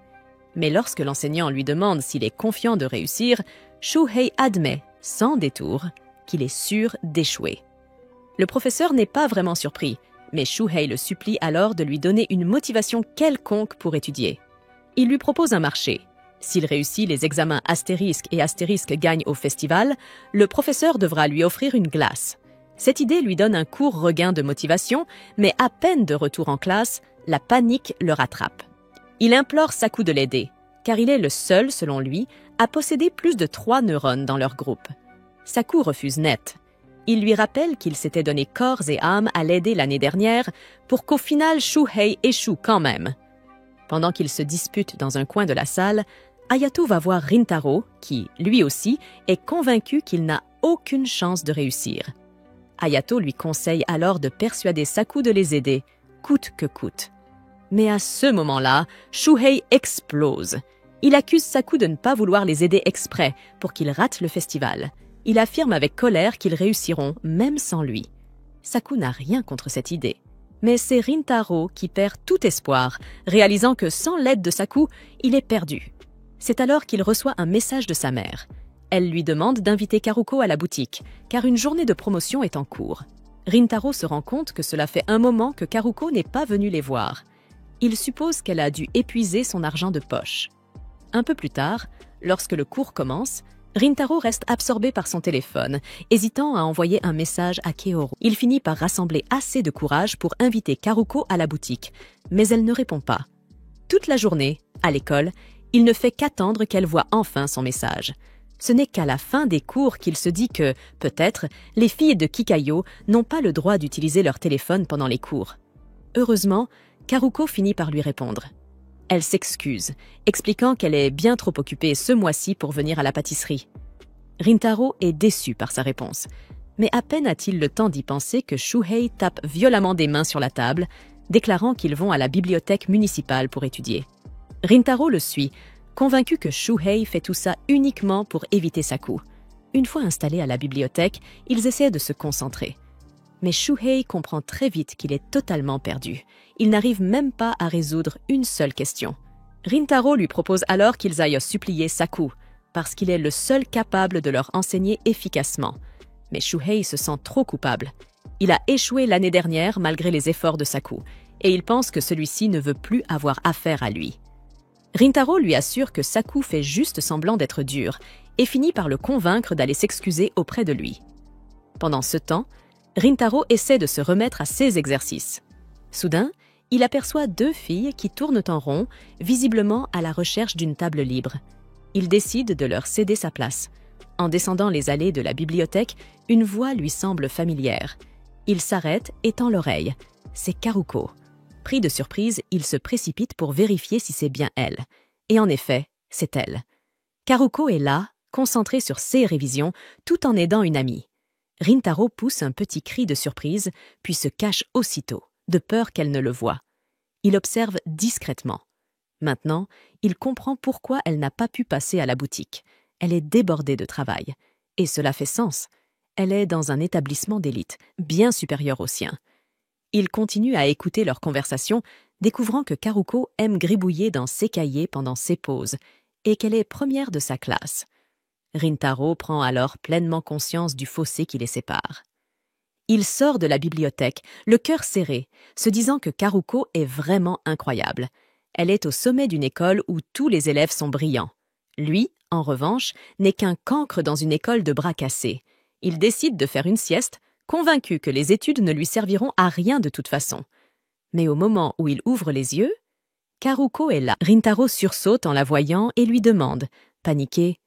Mais lorsque l'enseignant lui demande s'il est confiant de réussir, Shuhei admet, sans détour, qu'il est sûr d'échouer. Le professeur n'est pas vraiment surpris, mais Shuhei le supplie alors de lui donner une motivation quelconque pour étudier. Il lui propose un marché. S'il réussit les examens astérisque et astérisque gagne au festival, le professeur devra lui offrir une glace. Cette idée lui donne un court regain de motivation, mais à peine de retour en classe, la panique le rattrape. Il implore Saku de l'aider, car il est le seul, selon lui, à posséder plus de 3 neurones dans leur groupe. Saku refuse net. Il lui rappelle qu'il s'était donné corps et âme à l'aider l'année dernière pour qu'au final Shuhei échoue quand même. Pendant qu'ils se disputent dans un coin de la salle, Hayato va voir Rintaro, qui, lui aussi, est convaincu qu'il n'a aucune chance de réussir. Hayato lui conseille alors de persuader Saku de les aider, coûte que coûte. Mais à ce moment-là, Shuhei explose. Il accuse Saku de ne pas vouloir les aider exprès pour qu'ils ratent le festival. Il affirme avec colère qu'ils réussiront même sans lui. Saku n'a rien contre cette idée. Mais c'est Rintaro qui perd tout espoir, réalisant que sans l'aide de Saku, il est perdu. C'est alors qu'il reçoit un message de sa mère. Elle lui demande d'inviter Karuko à la boutique, car une journée de promotion est en cours. Rintaro se rend compte que cela fait un moment que Karuko n'est pas venue les voir. Il suppose qu'elle a dû épuiser son argent de poche. Un peu plus tard, lorsque le cours commence, Rintaro reste absorbé par son téléphone, hésitant à envoyer un message à Kaoru. Il finit par rassembler assez de courage pour inviter Karuko à la boutique, mais elle ne répond pas. Toute la journée, à l'école, il ne fait qu'attendre qu'elle voie enfin son message. Ce n'est qu'à la fin des cours qu'il se dit que, peut-être, les filles de Kikayo n'ont pas le droit d'utiliser leur téléphone pendant les cours. Heureusement, Karuko finit par lui répondre. Elle s'excuse, expliquant qu'elle est bien trop occupée ce mois-ci pour venir à la pâtisserie. Rintaro est déçu par sa réponse, mais à peine a-t-il le temps d'y penser que Shuhei tape violemment des mains sur la table, déclarant qu'ils vont à la bibliothèque municipale pour étudier. Rintaro le suit, convaincu que Shuhei fait tout ça uniquement pour éviter Saku. Une fois installés à la bibliothèque, ils essaient de se concentrer. Mais Shuhei comprend très vite qu'il est totalement perdu. Il n'arrive même pas à résoudre une seule question. Rintaro lui propose alors qu'ils aillent supplier Saku, parce qu'il est le seul capable de leur enseigner efficacement. Mais Shuhei se sent trop coupable. Il a échoué l'année dernière malgré les efforts de Saku, et il pense que celui-ci ne veut plus avoir affaire à lui. Rintaro lui assure que Saku fait juste semblant d'être dur, et finit par le convaincre d'aller s'excuser auprès de lui. Pendant ce temps, Rintaro essaie de se remettre à ses exercices. Soudain, il aperçoit 2 filles qui tournent en rond, visiblement à la recherche d'une table libre. Il décide de leur céder sa place. En descendant les allées de la bibliothèque, une voix lui semble familière. Il s'arrête et tend l'oreille. C'est Karuko. Pris de surprise, il se précipite pour vérifier si c'est bien elle. Et en effet, c'est elle. Karuko est là, concentrée sur ses révisions, tout en aidant une amie. Rintaro pousse un petit cri de surprise, puis se cache aussitôt, de peur qu'elle ne le voie. Il observe discrètement. Maintenant, il comprend pourquoi elle n'a pas pu passer à la boutique. Elle est débordée de travail. Et cela fait sens. Elle est dans un établissement d'élite, bien supérieur au sien. Il continue à écouter leur conversation, découvrant que Karuko aime gribouiller dans ses cahiers pendant ses pauses, et qu'elle est première de sa classe. Rintaro prend alors pleinement conscience du fossé qui les sépare. Il sort de la bibliothèque, le cœur serré, se disant que Karuko est vraiment incroyable. Elle est au sommet d'une école où tous les élèves sont brillants. Lui, en revanche, n'est qu'un cancre dans une école de bras cassés. Il décide de faire une sieste, convaincu que les études ne lui serviront à rien de toute façon. Mais au moment où il ouvre les yeux, Karuko est là. Rintaro sursaute en la voyant et lui demande, paniqué,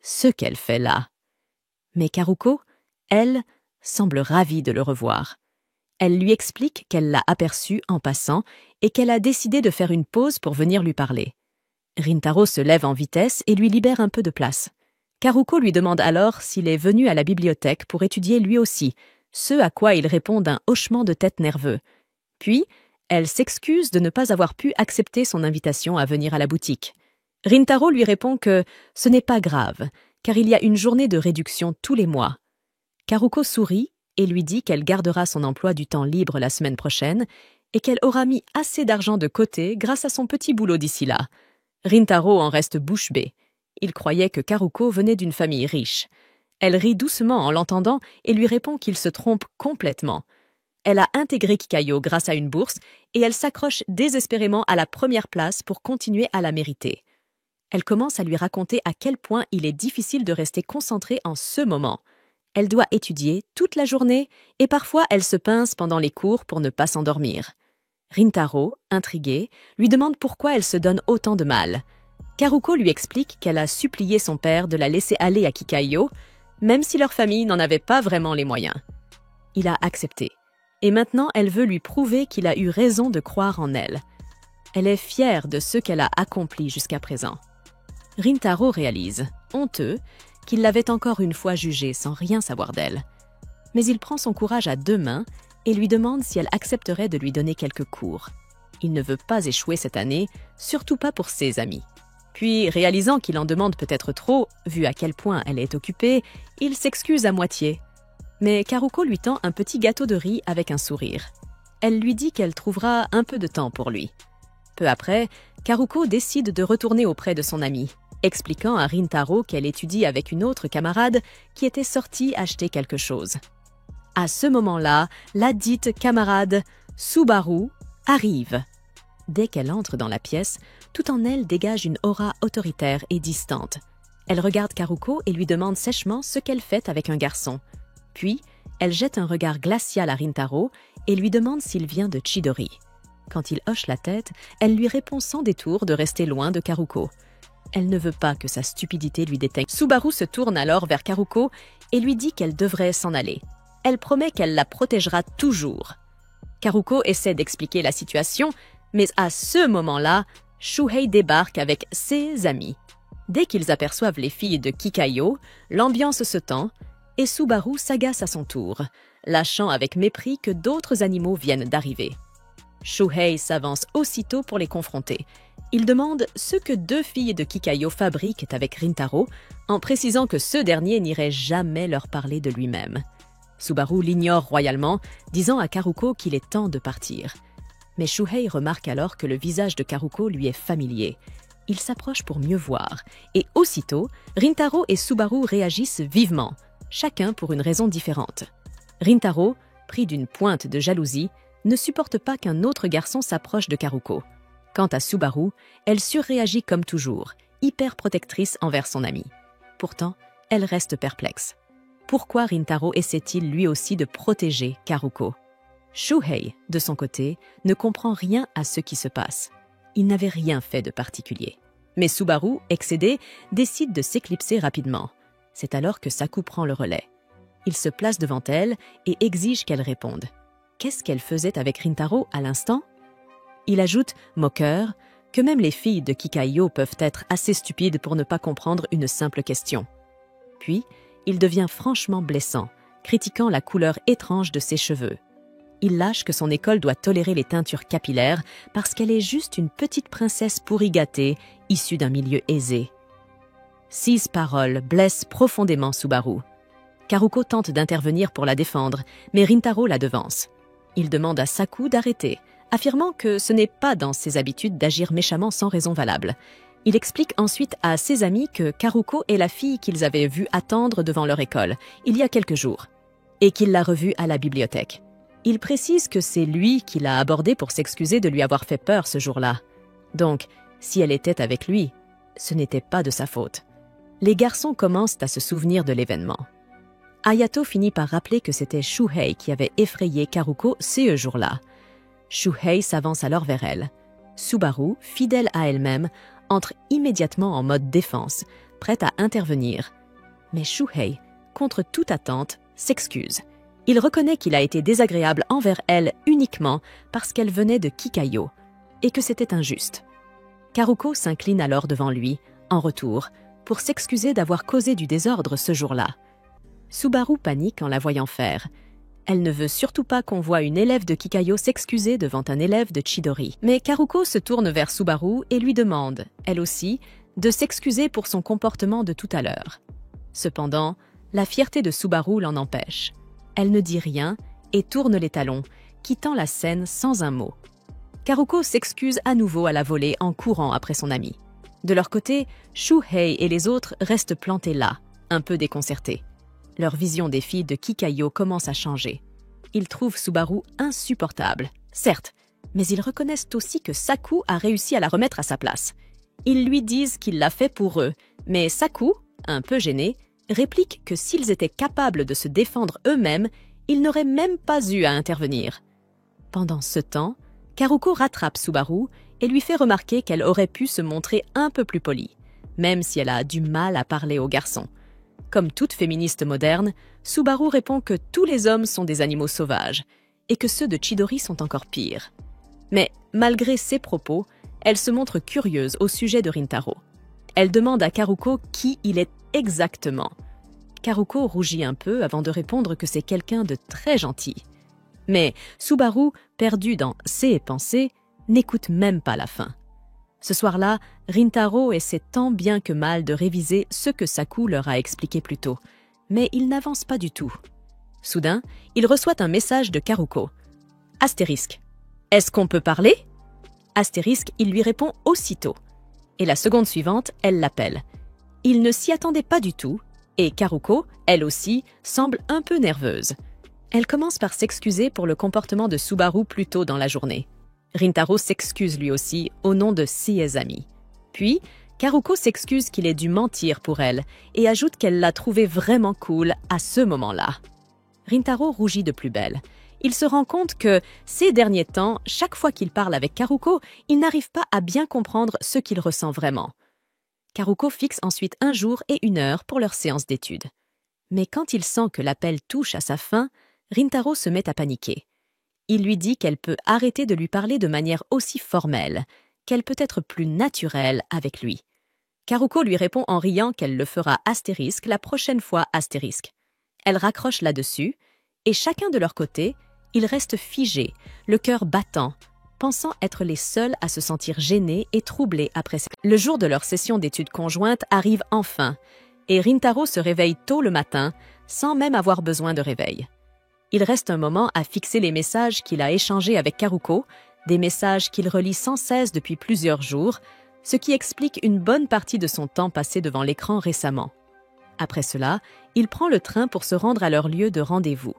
ce qu'elle fait là. Mais Karuko, elle, semble ravie de le revoir. Elle lui explique qu'elle l'a aperçu en passant et qu'elle a décidé de faire une pause pour venir lui parler. Rintaro se lève en vitesse et lui libère un peu de place. Karuko lui demande alors s'il est venu à la bibliothèque pour étudier lui aussi, ce à quoi il répond d'un hochement de tête nerveux. Puis, elle s'excuse de ne pas avoir pu accepter son invitation à venir à la boutique. Rintaro lui répond que ce n'est pas grave, car il y a une journée de réduction tous les mois. Karuko sourit et lui dit qu'elle gardera son emploi du temps libre la semaine prochaine et qu'elle aura mis assez d'argent de côté grâce à son petit boulot d'ici là. Rintaro en reste bouche bée. Il croyait que Karuko venait d'une famille riche. Elle rit doucement en l'entendant et lui répond qu'il se trompe complètement. Elle a intégré Kikayo grâce à une bourse et elle s'accroche désespérément à la première place pour continuer à la mériter. Elle commence à lui raconter à quel point il est difficile de rester concentrée en ce moment. Elle doit étudier toute la journée et parfois elle se pince pendant les cours pour ne pas s'endormir. Rintaro, intrigué, lui demande pourquoi elle se donne autant de mal. Karuko lui explique qu'elle a supplié son père de la laisser aller à Kikayo, même si leur famille n'en avait pas vraiment les moyens. Il a accepté. Et maintenant, elle veut lui prouver qu'il a eu raison de croire en elle. Elle est fière de ce qu'elle a accompli jusqu'à présent. Rintaro réalise, honteux, qu'il l'avait encore une fois jugée sans rien savoir d'elle. Mais il prend son courage à 2 mains et lui demande si elle accepterait de lui donner quelques cours. Il ne veut pas échouer cette année, surtout pas pour ses amis. Puis, réalisant qu'il en demande peut-être trop, vu à quel point elle est occupée, il s'excuse à moitié. Mais Karuko lui tend un petit gâteau de riz avec un sourire. Elle lui dit qu'elle trouvera un peu de temps pour lui. Peu après, Karuko décide de retourner auprès de son amie, expliquant à Rintaro qu'elle étudie avec une autre camarade qui était sortie acheter quelque chose. À ce moment-là, la dite camarade Subaru arrive. Dès qu'elle entre dans la pièce, tout en elle dégage une aura autoritaire et distante. Elle regarde Karuko et lui demande sèchement ce qu'elle fait avec un garçon. Puis, elle jette un regard glacial à Rintaro et lui demande s'il vient de Chidori. Quand il hoche la tête, elle lui répond sans détour de rester loin de Karuko. Elle ne veut pas que sa stupidité lui déteigne. Subaru se tourne alors vers Karuko et lui dit qu'elle devrait s'en aller. Elle promet qu'elle la protégera toujours. Karuko essaie d'expliquer la situation, mais à ce moment-là, Shuhei débarque avec ses amis. Dès qu'ils aperçoivent les filles de Kikayo, l'ambiance se tend et Subaru s'agace à son tour, lâchant avec mépris que d'autres animaux viennent d'arriver. Shuhei s'avance aussitôt pour les confronter. Il demande ce que 2 filles de Kikayo fabriquent avec Rintaro, en précisant que ce dernier n'irait jamais leur parler de lui-même. Subaru l'ignore royalement, disant à Karuko qu'il est temps de partir. Mais Shuhei remarque alors que le visage de Karuko lui est familier. Il s'approche pour mieux voir, et aussitôt, Rintaro et Subaru réagissent vivement, chacun pour une raison différente. Rintaro, pris d'une pointe de jalousie, ne supporte pas qu'un autre garçon s'approche de Karuko. Quant à Subaru, elle surréagit comme toujours, hyper protectrice envers son amie. Pourtant, elle reste perplexe. Pourquoi Rintaro essaie-t-il lui aussi de protéger Karuko? Shuhei, de son côté, ne comprend rien à ce qui se passe. Il n'avait rien fait de particulier. Mais Subaru, excédé, décide de s'éclipser rapidement. C'est alors que Saku prend le relais. Il se place devant elle et exige qu'elle réponde. Qu'est-ce qu'elle faisait avec Rintaro à l'instant? Il ajoute, moqueur, que même les filles de Kikayo peuvent être assez stupides pour ne pas comprendre une simple question. Puis, il devient franchement blessant, critiquant la couleur étrange de ses cheveux. Il lâche que son école doit tolérer les teintures capillaires parce qu'elle est juste une petite princesse pourri gâtée, issue d'un milieu aisé. 6 paroles blessent profondément Subaru. Karuko tente d'intervenir pour la défendre, mais Rintaro la devance. Il demande à Saku d'arrêter, affirmant que ce n'est pas dans ses habitudes d'agir méchamment sans raison valable. Il explique ensuite à ses amis que Karuko est la fille qu'ils avaient vue attendre devant leur école, il y a quelques jours, et qu'il l'a revue à la bibliothèque. Il précise que c'est lui qui l'a abordée pour s'excuser de lui avoir fait peur ce jour-là. Donc, si elle était avec lui, ce n'était pas de sa faute. Les garçons commencent à se souvenir de l'événement. Hayato finit par rappeler que c'était Shuhei qui avait effrayé Karuko ce jour-là. Shuhei s'avance alors vers elle. Subaru, fidèle à elle-même, entre immédiatement en mode défense, prête à intervenir. Mais Shuhei, contre toute attente, s'excuse. Il reconnaît qu'il a été désagréable envers elle uniquement parce qu'elle venait de Kikayo, et que c'était injuste. Karuko s'incline alors devant lui, en retour, pour s'excuser d'avoir causé du désordre ce jour-là. Subaru panique en la voyant faire. Elle ne veut surtout pas qu'on voie une élève de Kikayo s'excuser devant un élève de Chidori. Mais Karuko se tourne vers Subaru et lui demande, elle aussi, de s'excuser pour son comportement de tout à l'heure. Cependant, la fierté de Subaru l'en empêche. Elle ne dit rien et tourne les talons, quittant la scène sans un mot. Karuko s'excuse à nouveau à la volée en courant après son ami. De leur côté, Shuhei et les autres restent plantés là, un peu déconcertés. Leur vision des filles de Kikayo commence à changer. Ils trouvent Subaru insupportable, certes, mais ils reconnaissent aussi que Saku a réussi à la remettre à sa place. Ils lui disent qu'il l'a fait pour eux, mais Saku, un peu gêné, réplique que s'ils étaient capables de se défendre eux-mêmes, ils n'auraient même pas eu à intervenir. Pendant ce temps, Karuko rattrape Subaru et lui fait remarquer qu'elle aurait pu se montrer un peu plus polie, même si elle a du mal à parler aux garçons. Comme toute féministe moderne, Subaru répond que tous les hommes sont des animaux sauvages et que ceux de Chidori sont encore pires. Mais malgré ces propos, elle se montre curieuse au sujet de Rintaro. Elle demande à Karuko qui il est exactement. Karuko rougit un peu avant de répondre que c'est quelqu'un de très gentil. Mais Subaru, perdu dans ses pensées, n'écoute même pas la fin. Ce soir-là, Rintaro essaie tant bien que mal de réviser ce que Saku leur a expliqué plus tôt, mais il n'avance pas du tout. Soudain, il reçoit un message de Karuko. Astérisque. Est-ce qu'on peut parler? Astérisque, il lui répond aussitôt. Et la seconde suivante, elle l'appelle. Il ne s'y attendait pas du tout, et Karuko, elle aussi, semble un peu nerveuse. Elle commence par s'excuser pour le comportement de Subaru plus tôt dans la journée. Rintaro s'excuse lui aussi au nom de ses amis. Puis, Karuko s'excuse qu'il ait dû mentir pour elle et ajoute qu'elle l'a trouvé vraiment cool à ce moment-là. Rintaro rougit de plus belle. Il se rend compte que, ces derniers temps, chaque fois qu'il parle avec Karuko, il n'arrive pas à bien comprendre ce qu'il ressent vraiment. Karuko fixe ensuite un jour et une heure pour leur séance d'études. Mais quand il sent que l'appel touche à sa fin, Rintaro se met à paniquer. Il lui dit qu'elle peut arrêter de lui parler de manière aussi formelle, qu'elle peut être plus naturelle avec lui. Karuko lui répond en riant qu'elle le fera astérisque la prochaine fois astérisque. Elle raccroche là-dessus, et chacun de leur côté, ils restent figés, le cœur battant, pensant être les seuls à se sentir gênés et troublés après ça. Le jour de leur session d'études conjointes arrive enfin, et Rintaro se réveille tôt le matin, sans même avoir besoin de réveil. Il reste un moment à fixer les messages qu'il a échangés avec Karuko, des messages qu'il relit sans cesse depuis plusieurs jours, ce qui explique une bonne partie de son temps passé devant l'écran récemment. Après cela, il prend le train pour se rendre à leur lieu de rendez-vous.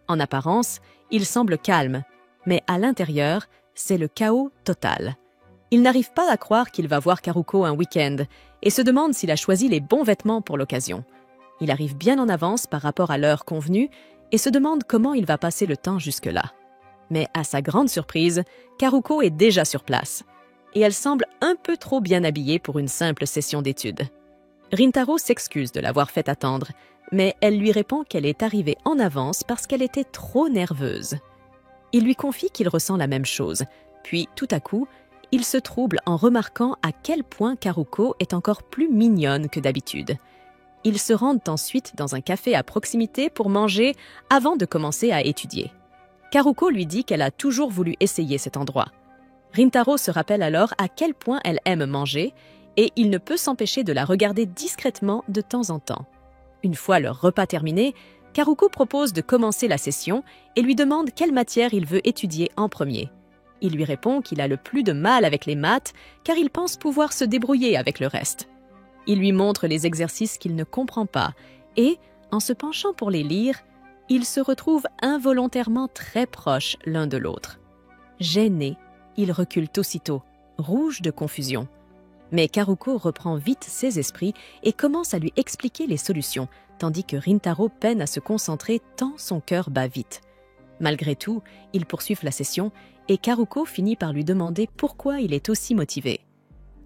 En apparence, il semble calme, mais à l'intérieur, c'est le chaos total. Il n'arrive pas à croire qu'il va voir Karuko un week-end et se demande s'il a choisi les bons vêtements pour l'occasion. Il arrive bien en avance par rapport à l'heure convenue et se demande comment il va passer le temps jusque-là. Mais à sa grande surprise, Karuko est déjà sur place. Et elle semble un peu trop bien habillée pour une simple session d'études. Rintaro s'excuse de l'avoir fait attendre, mais elle lui répond qu'elle est arrivée en avance parce qu'elle était trop nerveuse. Il lui confie qu'il ressent la même chose, puis tout à coup, il se trouble en remarquant à quel point Karuko est encore plus mignonne que d'habitude. Ils se rendent ensuite dans un café à proximité pour manger avant de commencer à étudier. Karuko lui dit qu'elle a toujours voulu essayer cet endroit. Rintaro se rappelle alors à quel point elle aime manger et il ne peut s'empêcher de la regarder discrètement de temps en temps. Une fois leur repas terminé, Karuko propose de commencer la session et lui demande quelle matière il veut étudier en premier. Il lui répond qu'il a le plus de mal avec les maths car il pense pouvoir se débrouiller avec le reste. Il lui montre les exercices qu'il ne comprend pas et, en se penchant pour les lire, ils se retrouvent involontairement très proches l'un de l'autre. Gênés, ils reculent aussitôt, rouges de confusion. Mais Karuko reprend vite ses esprits et commence à lui expliquer les solutions, tandis que Rintaro peine à se concentrer tant son cœur bat vite. Malgré tout, ils poursuivent la session et Karuko finit par lui demander pourquoi il est aussi motivé.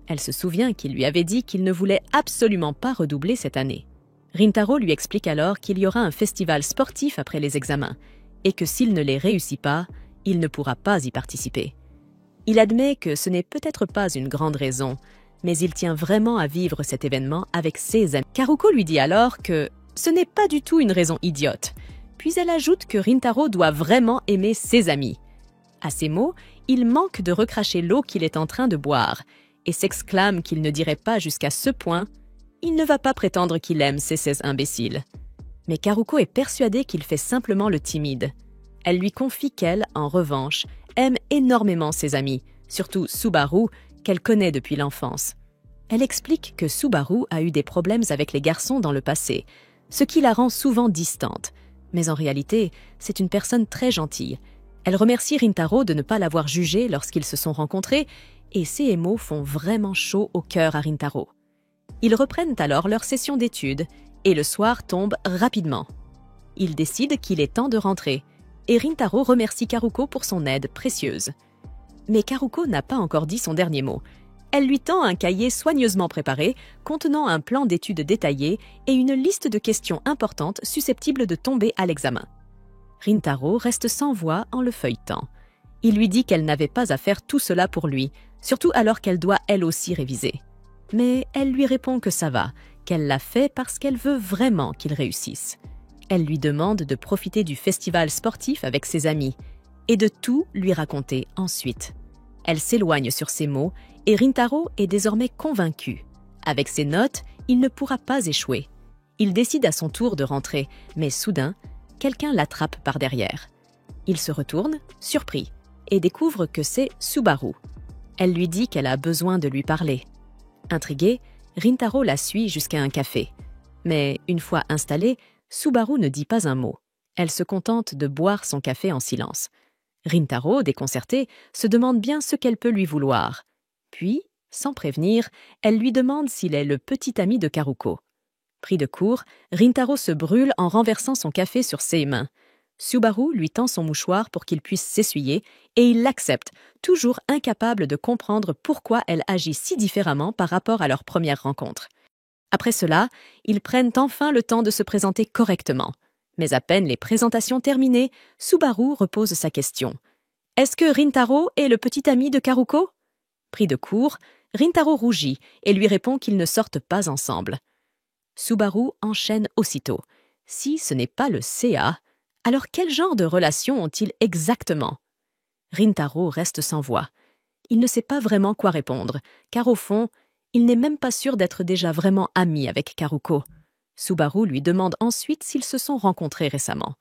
Elle se souvient qu'il lui avait dit qu'il ne voulait absolument pas redoubler cette année. Rintaro lui explique alors qu'il y aura un festival sportif après les examens et que s'il ne les réussit pas, il ne pourra pas y participer. Il admet que ce n'est peut-être pas une grande raison, mais il tient vraiment à vivre cet événement avec ses amis. Karuko lui dit alors que ce n'est pas du tout une raison idiote, puis elle ajoute que Rintaro doit vraiment aimer ses amis. À ces mots, il manque de recracher l'eau qu'il est en train de boire et s'exclame qu'il ne dirait pas jusqu'à ce point « Il ne va pas prétendre qu'il aime ces imbéciles ». Mais Karuko est persuadée qu'il fait simplement le timide. Elle lui confie qu'elle, en revanche, aime énormément ses amis, surtout Subaru, qu'elle connaît depuis l'enfance. Elle explique que Subaru a eu des problèmes avec les garçons dans le passé, ce qui la rend souvent distante. Mais en réalité, c'est une personne très gentille. Elle remercie Rintaro de ne pas l'avoir jugé lorsqu'ils se sont rencontrés, et ces mots font vraiment chaud au cœur à Rintaro. Ils reprennent alors leur session d'études, et le soir tombe rapidement. Ils décident qu'il est temps de rentrer, et Rintaro remercie Karuko pour son aide précieuse. Mais Karuko n'a pas encore dit son dernier mot. Elle lui tend un cahier soigneusement préparé, contenant un plan d'études détaillé et une liste de questions importantes susceptibles de tomber à l'examen. Rintaro reste sans voix en le feuilletant. Il lui dit qu'elle n'avait pas à faire tout cela pour lui, surtout alors qu'elle doit elle aussi réviser. Mais elle lui répond que ça va, qu'elle l'a fait parce qu'elle veut vraiment qu'il réussisse. Elle lui demande de profiter du festival sportif avec ses amis et de tout lui raconter ensuite. Elle s'éloigne sur ces mots et Rintaro est désormais convaincu. Avec ses notes, il ne pourra pas échouer. Il décide à son tour de rentrer, mais soudain, quelqu'un l'attrape par derrière. Il se retourne, surpris, et découvre que c'est Subaru. Elle lui dit qu'elle a besoin de lui parler. Intrigué, Rintaro la suit jusqu'à un café. Mais une fois installée, Subaru ne dit pas un mot. Elle se contente de boire son café en silence. Rintaro, déconcertée, se demande bien ce qu'elle peut lui vouloir. Puis, sans prévenir, elle lui demande s'il est le petit ami de Karuko. Pris de court, Rintaro se brûle en renversant son café sur ses mains. Subaru lui tend son mouchoir pour qu'il puisse s'essuyer et il l'accepte, toujours incapable de comprendre pourquoi elle agit si différemment par rapport à leur première rencontre. Après cela, ils prennent enfin le temps de se présenter correctement. Mais à peine les présentations terminées, Subaru repose sa question. « Est-ce que Rintaro est le petit ami de Karuko ?» Pris de court, Rintaro rougit et lui répond qu'ils ne sortent pas ensemble. Subaru enchaîne aussitôt. Si ce n'est pas le CA, alors quel genre de relation ont-ils exactement? Rintaro reste sans voix. Il ne sait pas vraiment quoi répondre, car au fond, il n'est même pas sûr d'être déjà vraiment ami avec Karuko. Subaru lui demande ensuite s'ils se sont rencontrés récemment.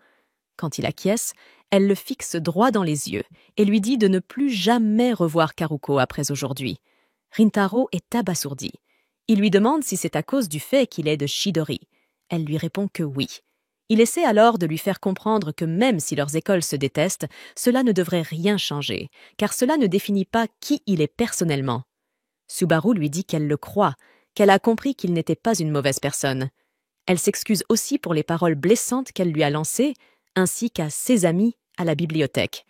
Quand il acquiesce, elle le fixe droit dans les yeux et lui dit de ne plus jamais revoir Karuko après aujourd'hui. Rintaro est abasourdi. Il lui demande si c'est à cause du fait qu'il est de Chidori. Elle lui répond que oui. Il essaie alors de lui faire comprendre que même si leurs écoles se détestent, cela ne devrait rien changer, car cela ne définit pas qui il est personnellement. Subaru lui dit qu'elle le croit, qu'elle a compris qu'il n'était pas une mauvaise personne. Elle s'excuse aussi pour les paroles blessantes qu'elle lui a lancées, ainsi qu'à ses amis à la bibliothèque.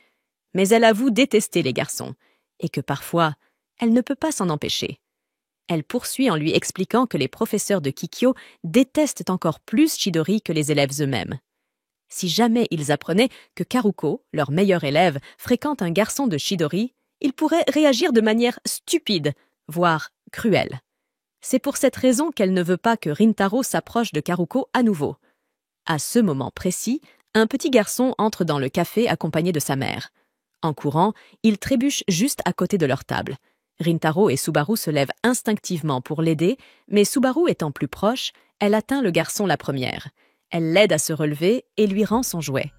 Mais elle avoue détester les garçons, et que parfois, elle ne peut pas s'en empêcher. Elle poursuit en lui expliquant que les professeurs de Kikyo détestent encore plus Chidori que les élèves eux-mêmes. Si jamais ils apprenaient que Karuko, leur meilleur élève, fréquente un garçon de Chidori, ils pourraient réagir de manière stupide, voire cruelle. C'est pour cette raison qu'elle ne veut pas que Rintaro s'approche de Karuko à nouveau. À ce moment précis, un petit garçon entre dans le café accompagné de sa mère. En courant, il trébuche juste à côté de leur table. Rintaro et Subaru se lèvent instinctivement pour l'aider, mais Subaru étant plus proche, elle atteint le garçon la première. Elle l'aide à se relever et lui rend son jouet.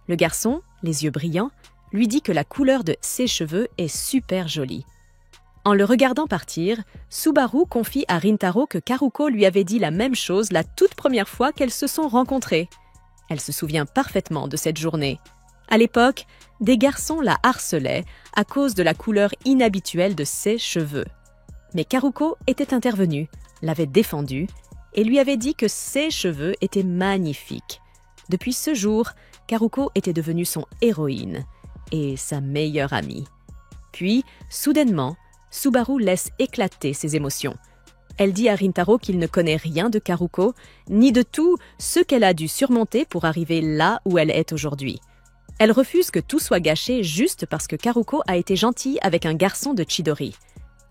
Le garçon, les yeux brillants, lui dit que la couleur de ses cheveux est super jolie. En le regardant partir, Subaru confie à Rintaro que Karuko lui avait dit la même chose la toute première fois qu'elles se sont rencontrées. Elle se souvient parfaitement de cette journée. À l'époque, des garçons la harcelaient à cause de la couleur inhabituelle de ses cheveux. Mais Karuko était intervenue, l'avait défendue et lui avait dit que ses cheveux étaient magnifiques. Depuis ce jour, Karuko était devenue son héroïne et sa meilleure amie. Puis, soudainement, Subaru laisse éclater ses émotions. Elle dit à Rintaro qu'il ne connaît rien de Karuko, ni de tout ce qu'elle a dû surmonter pour arriver là où elle est aujourd'hui. Elle refuse que tout soit gâché juste parce que Karuko a été gentille avec un garçon de Chidori.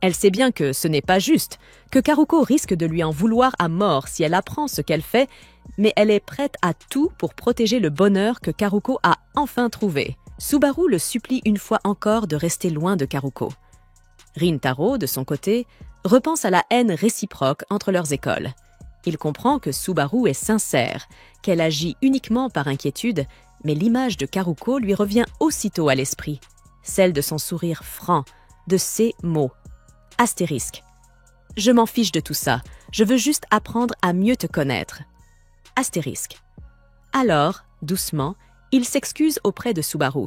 Elle sait bien que ce n'est pas juste, que Karuko risque de lui en vouloir à mort si elle apprend ce qu'elle fait, mais elle est prête à tout pour protéger le bonheur que Karuko a enfin trouvé. Subaru le supplie une fois encore de rester loin de Karuko. Rintaro, de son côté, repense à la haine réciproque entre leurs écoles. Il comprend que Subaru est sincère, qu'elle agit uniquement par inquiétude, mais l'image de Karuko lui revient aussitôt à l'esprit, celle de son sourire franc, de ses mots. Astérisque. Je m'en fiche de tout ça, je veux juste apprendre à mieux te connaître. Astérisque. Alors, doucement, il s'excuse auprès de Subaru.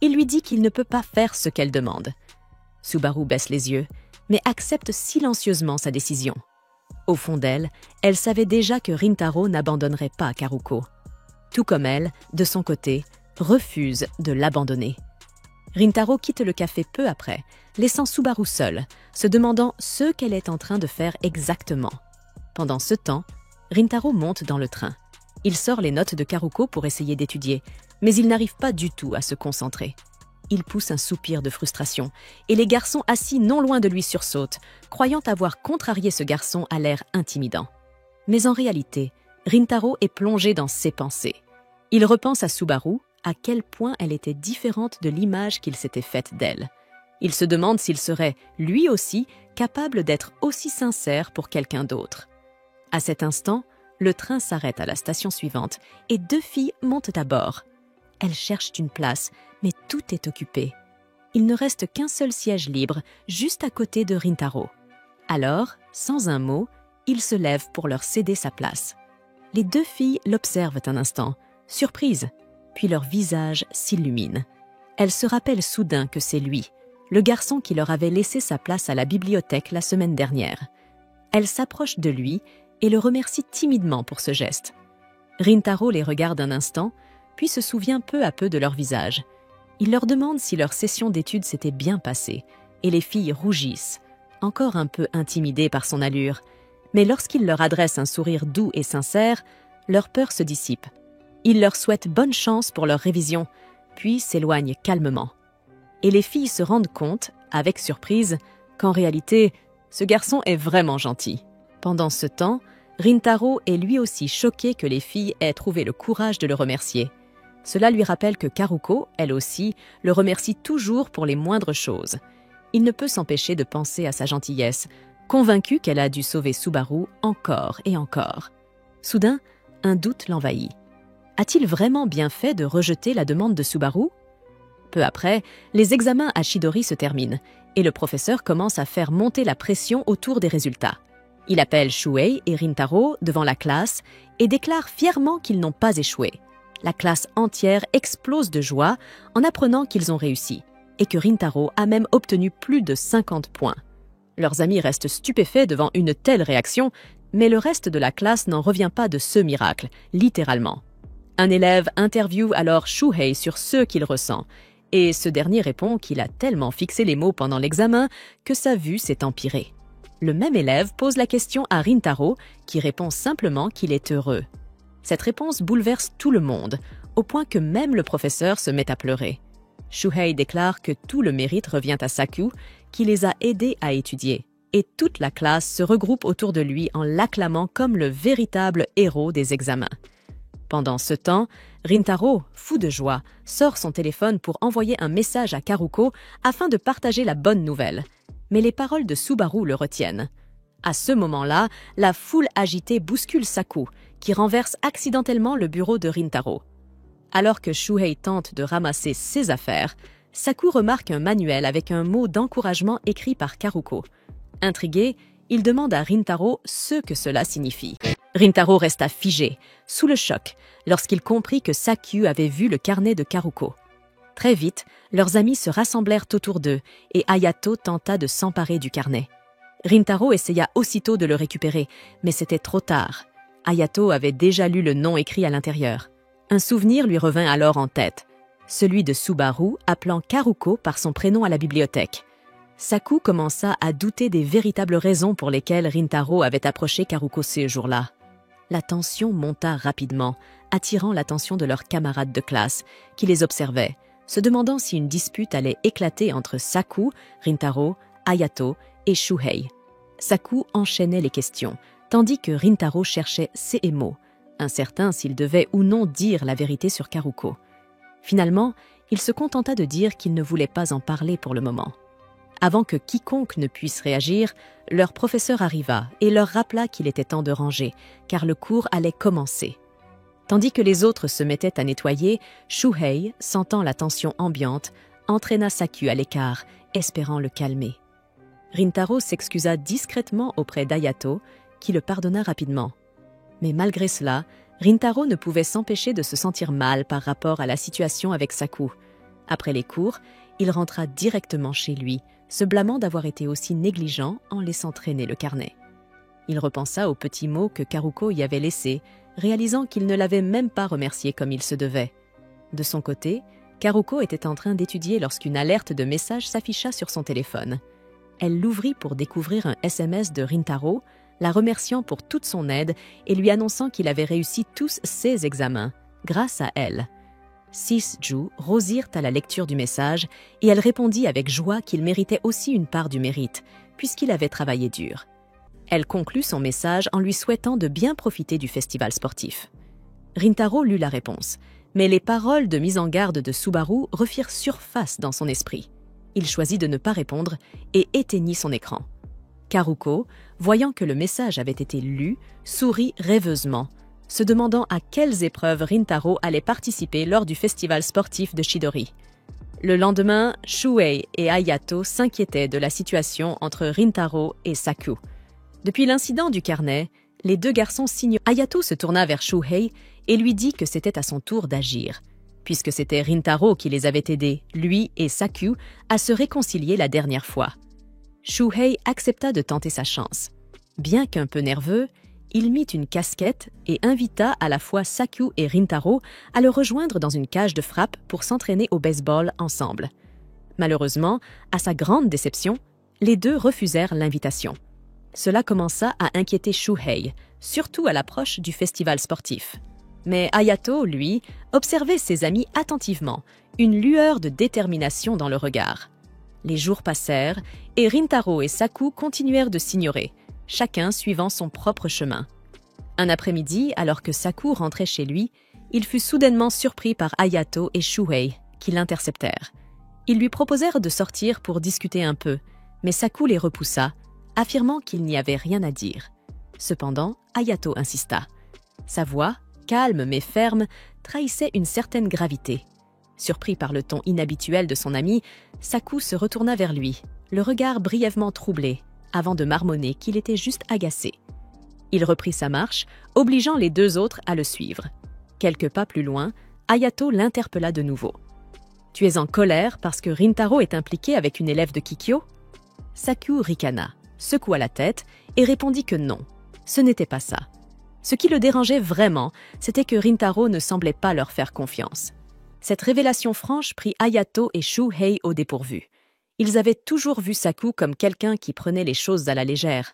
Il lui dit qu'il ne peut pas faire ce qu'elle demande. Subaru baisse les yeux, mais accepte silencieusement sa décision. Au fond d'elle, elle savait déjà que Rintaro n'abandonnerait pas Karuko. Tout comme elle, de son côté, refuse de l'abandonner. Rintaro quitte le café peu après, laissant Subaru seule, se demandant ce qu'elle est en train de faire exactement. Pendant ce temps, Rintaro monte dans le train. Il sort les notes de Karuko pour essayer d'étudier, mais il n'arrive pas du tout à se concentrer. Il pousse un soupir de frustration, et les garçons assis non loin de lui sursautent, croyant avoir contrarié ce garçon à l'air intimidant. Mais en réalité, Rintaro est plongé dans ses pensées. Il repense à Subaru, à quel point elle était différente de l'image qu'il s'était faite d'elle. Il se demande s'il serait, lui aussi, capable d'être aussi sincère pour quelqu'un d'autre. À cet instant, le train s'arrête à la station suivante et 2 filles montent à bord. Elles cherchent une place, mais tout est occupé. Il ne reste qu'un seul siège libre, juste à côté de Rintaro. Alors, sans un mot, il se lève pour leur céder sa place. Les 2 filles l'observent un instant, surprises, puis leur visage s'illumine. Elles se rappellent soudain que c'est lui, le garçon qui leur avait laissé sa place à la bibliothèque la semaine dernière. Elles s'approchent de lui et le remercient timidement pour ce geste. Rintaro les regarde un instant, puis se souvient peu à peu de leur visage. Il leur demande si leur session d'études s'était bien passée, et les filles rougissent, encore un peu intimidées par son allure. Mais lorsqu'il leur adresse un sourire doux et sincère, leur peur se dissipe. Il leur souhaite bonne chance pour leur révision, puis s'éloigne calmement. Et les filles se rendent compte, avec surprise, qu'en réalité, ce garçon est vraiment gentil. Pendant ce temps, Rintaro est lui aussi choqué que les filles aient trouvé le courage de le remercier. Cela lui rappelle que Karuko, elle aussi, le remercie toujours pour les moindres choses. Il ne peut s'empêcher de penser à sa gentillesse, convaincu qu'elle a dû sauver Subaru encore et encore. Soudain, un doute l'envahit. A-t-il vraiment bien fait de rejeter la demande de Subaru? Peu après, les examens à Chidori se terminent et le professeur commence à faire monter la pression autour des résultats. Il appelle Shuhei et Rintaro devant la classe et déclare fièrement qu'ils n'ont pas échoué. La classe entière explose de joie en apprenant qu'ils ont réussi et que Rintaro a même obtenu plus de 50 points. Leurs amis restent stupéfaits devant une telle réaction, mais le reste de la classe n'en revient pas de ce miracle, littéralement. Un élève interviewe alors Shuhei sur ce qu'il ressent, et ce dernier répond qu'il a tellement fixé les mots pendant l'examen que sa vue s'est empirée. Le même élève pose la question à Rintaro, qui répond simplement qu'il est heureux. Cette réponse bouleverse tout le monde, au point que même le professeur se met à pleurer. Shuhei déclare que tout le mérite revient à Saku, qui les a aidés à étudier, et toute la classe se regroupe autour de lui en l'acclamant comme le véritable héros des examens. Pendant ce temps, Rintaro, fou de joie, sort son téléphone pour envoyer un message à Karuko afin de partager la bonne nouvelle. Mais les paroles de Subaru le retiennent. À ce moment-là, la foule agitée bouscule Saku, qui renverse accidentellement le bureau de Rintaro. Alors que Shuhei tente de ramasser ses affaires, Saku remarque un manuel avec un mot d'encouragement écrit par Karuko. Intrigué, il demande à Rintaro ce que cela signifie. Rintaro resta figé, sous le choc, lorsqu'il comprit que Saku avait vu le carnet de Karuko. Très vite, leurs amis se rassemblèrent autour d'eux et Hayato tenta de s'emparer du carnet. Rintaro essaya aussitôt de le récupérer, mais c'était trop tard. Hayato avait déjà lu le nom écrit à l'intérieur. Un souvenir lui revint alors en tête, celui de Subaru appelant Karuko par son prénom à la bibliothèque. Saku commença à douter des véritables raisons pour lesquelles Rintaro avait approché Karuko ce jour-là. La tension monta rapidement, attirant l'attention de leurs camarades de classe, qui les observaient, se demandant si une dispute allait éclater entre Saku, Rintaro, Hayato et Shuhei. Saku enchaînait les questions, tandis que Rintaro cherchait ses mots, incertain s'il devait ou non dire la vérité sur Karuko. Finalement, il se contenta de dire qu'il ne voulait pas en parler pour le moment. Avant que quiconque ne puisse réagir, leur professeur arriva et leur rappela qu'il était temps de ranger, car le cours allait commencer. Tandis que les autres se mettaient à nettoyer, Shuhei, sentant la tension ambiante, entraîna Saku à l'écart, espérant le calmer. Rintaro s'excusa discrètement auprès d'Hayato, qui le pardonna rapidement. Mais malgré cela, Rintaro ne pouvait s'empêcher de se sentir mal par rapport à la situation avec Saku. Après les cours, il rentra directement chez lui, se blâmant d'avoir été aussi négligent en laissant traîner le carnet. Il repensa aux petits mots que Karuko y avait laissés, réalisant qu'il ne l'avait même pas remercié comme il se devait. De son côté, Karuko était en train d'étudier lorsqu'une alerte de message s'afficha sur son téléphone. Elle l'ouvrit pour découvrir un SMS de Rintaro, la remerciant pour toute son aide et lui annonçant qu'il avait réussi tous ses examens, grâce à elle. 6 Ju rosirent à la lecture du message et elle répondit avec joie qu'il méritait aussi une part du mérite, puisqu'il avait travaillé dur. Elle conclut son message en lui souhaitant de bien profiter du festival sportif. Rintaro lut la réponse, mais les paroles de mise en garde de Subaru refirent surface dans son esprit. Il choisit de ne pas répondre et éteignit son écran. Karuko, voyant que le message avait été lu, sourit rêveusement, se demandant à quelles épreuves Rintaro allait participer lors du festival sportif de Chidori. Le lendemain, Shuhei et Hayato s'inquiétaient de la situation entre Rintaro et Saku. Depuis l'incident du carnet, les deux garçons signent. Hayato se tourna vers Shuhei et lui dit que c'était à son tour d'agir, puisque c'était Rintaro qui les avait aidés, lui et Saku, à se réconcilier la dernière fois. Shuhei accepta de tenter sa chance. Bien qu'un peu nerveux, il mit une casquette et invita à la fois Saku et Rintaro à le rejoindre dans une cage de frappe pour s'entraîner au baseball ensemble. Malheureusement, à sa grande déception, les deux refusèrent l'invitation. Cela commença à inquiéter Shuhei, surtout à l'approche du festival sportif. Mais Hayato, lui, observait ses amis attentivement, une lueur de détermination dans le regard. Les jours passèrent et Rintaro et Saku continuèrent de s'ignorer, chacun suivant son propre chemin. Un après-midi, alors que Saku rentrait chez lui, il fut soudainement surpris par Hayato et Shuhei, qui l'interceptèrent. Ils lui proposèrent de sortir pour discuter un peu, mais Saku les repoussa, affirmant qu'il n'y avait rien à dire. Cependant, Hayato insista. Sa voix, calme mais ferme, trahissait une certaine gravité. Surpris par le ton inhabituel de son ami, Saku se retourna vers lui, le regard brièvement troublé, avant de marmonner qu'il était juste agacé. Il reprit sa marche, obligeant les deux autres à le suivre. Quelques pas plus loin, Hayato l'interpella de nouveau. « Tu es en colère parce que Rintaro est impliqué avec une élève de Kikyo ?» Saku ricana, secoua la tête et répondit que non, ce n'était pas ça. Ce qui le dérangeait vraiment, c'était que Rintaro ne semblait pas leur faire confiance. Cette révélation franche prit Hayato et Shuhei au dépourvu. Ils avaient toujours vu Saku comme quelqu'un qui prenait les choses à la légère.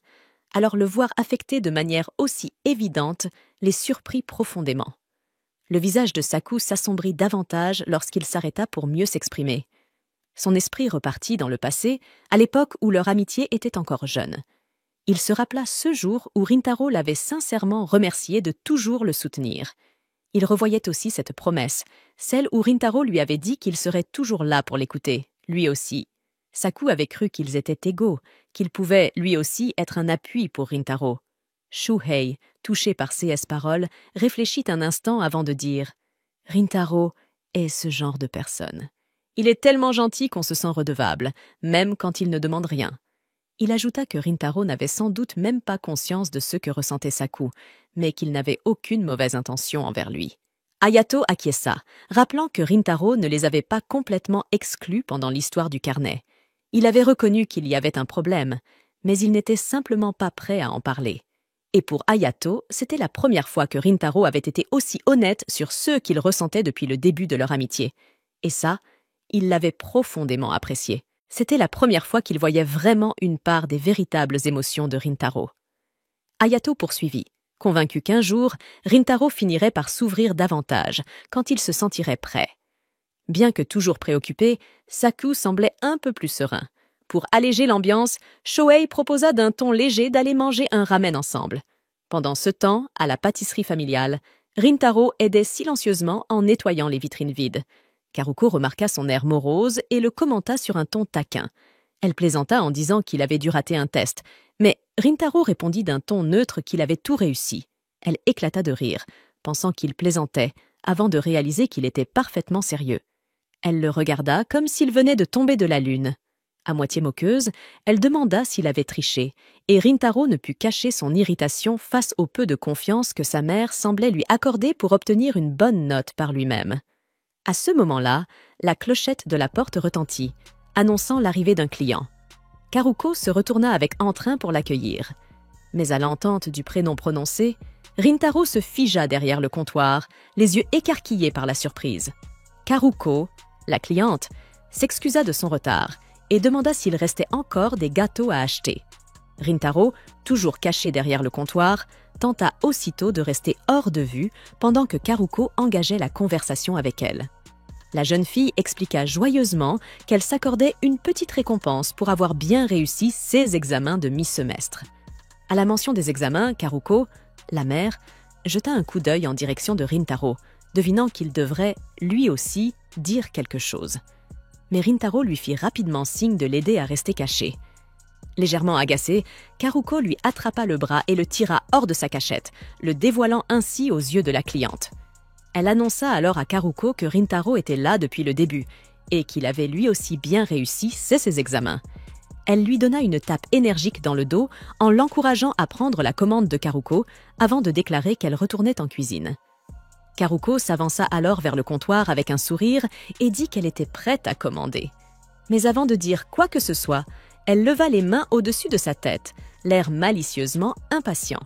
Alors le voir affecté de manière aussi évidente les surprit profondément. Le visage de Saku s'assombrit davantage lorsqu'il s'arrêta pour mieux s'exprimer. Son esprit repartit dans le passé, à l'époque où leur amitié était encore jeune. Il se rappela ce jour où Rintaro l'avait sincèrement remercié de toujours le soutenir. Il revoyait aussi cette promesse, celle où Rintaro lui avait dit qu'il serait toujours là pour l'écouter, lui aussi. Saku avait cru qu'ils étaient égaux, qu'il pouvait, lui aussi, être un appui pour Rintaro. Shuhei, touché par ces paroles, réfléchit un instant avant de dire « Rintaro est ce genre de personne. Il est tellement gentil qu'on se sent redevable, même quand il ne demande rien. » Il ajouta que Rintaro n'avait sans doute même pas conscience de ce que ressentait Saku, mais qu'il n'avait aucune mauvaise intention envers lui. Hayato acquiesça, rappelant que Rintaro ne les avait pas complètement exclus pendant l'histoire du carnet. Il avait reconnu qu'il y avait un problème, mais il n'était simplement pas prêt à en parler. Et pour Hayato, c'était la première fois que Rintaro avait été aussi honnête sur ce qu'il ressentait depuis le début de leur amitié. Et ça, il l'avait profondément apprécié. C'était la première fois qu'il voyait vraiment une part des véritables émotions de Rintaro. Hayato poursuivit, convaincu qu'un jour, Rintaro finirait par s'ouvrir davantage, quand il se sentirait prêt. Bien que toujours préoccupé, Saku semblait un peu plus serein. Pour alléger l'ambiance, Shuhei proposa d'un ton léger d'aller manger un ramen ensemble. Pendant ce temps, à la pâtisserie familiale, Rintaro aidait silencieusement en nettoyant les vitrines vides. Karuko remarqua son air morose et le commenta sur un ton taquin. Elle plaisanta en disant qu'il avait dû rater un test, mais Rintaro répondit d'un ton neutre qu'il avait tout réussi. Elle éclata de rire, pensant qu'il plaisantait, avant de réaliser qu'il était parfaitement sérieux. Elle le regarda comme s'il venait de tomber de la lune. À moitié moqueuse, elle demanda s'il avait triché, et Rintaro ne put cacher son irritation face au peu de confiance que sa mère semblait lui accorder pour obtenir une bonne note par lui-même. À ce moment-là, la clochette de la porte retentit, annonçant l'arrivée d'un client. Karuko se retourna avec entrain pour l'accueillir. Mais à l'entente du prénom prononcé, Rintaro se figea derrière le comptoir, les yeux écarquillés par la surprise. Karuko, la cliente, s'excusa de son retard et demanda s'il restait encore des gâteaux à acheter. Rintaro, toujours caché derrière le comptoir, tenta aussitôt de rester hors de vue pendant que Karuko engageait la conversation avec elle. La jeune fille expliqua joyeusement qu'elle s'accordait une petite récompense pour avoir bien réussi ses examens de mi-semestre. À la mention des examens, Karuko, la mère, jeta un coup d'œil en direction de Rintaro, devinant qu'il devrait, lui aussi, dire quelque chose. Mais Rintaro lui fit rapidement signe de l'aider à rester caché. Légèrement agacé, Karuko lui attrapa le bras et le tira hors de sa cachette, le dévoilant ainsi aux yeux de la cliente. Elle annonça alors à Karuko que Rintaro était là depuis le début et qu'il avait lui aussi bien réussi ses examens. Elle lui donna une tape énergique dans le dos en l'encourageant à prendre la commande de Karuko avant de déclarer qu'elle retournait en cuisine. Karuko s'avança alors vers le comptoir avec un sourire et dit qu'elle était prête à commander. Mais avant de dire quoi que ce soit, elle leva les mains au-dessus de sa tête, l'air malicieusement impatient.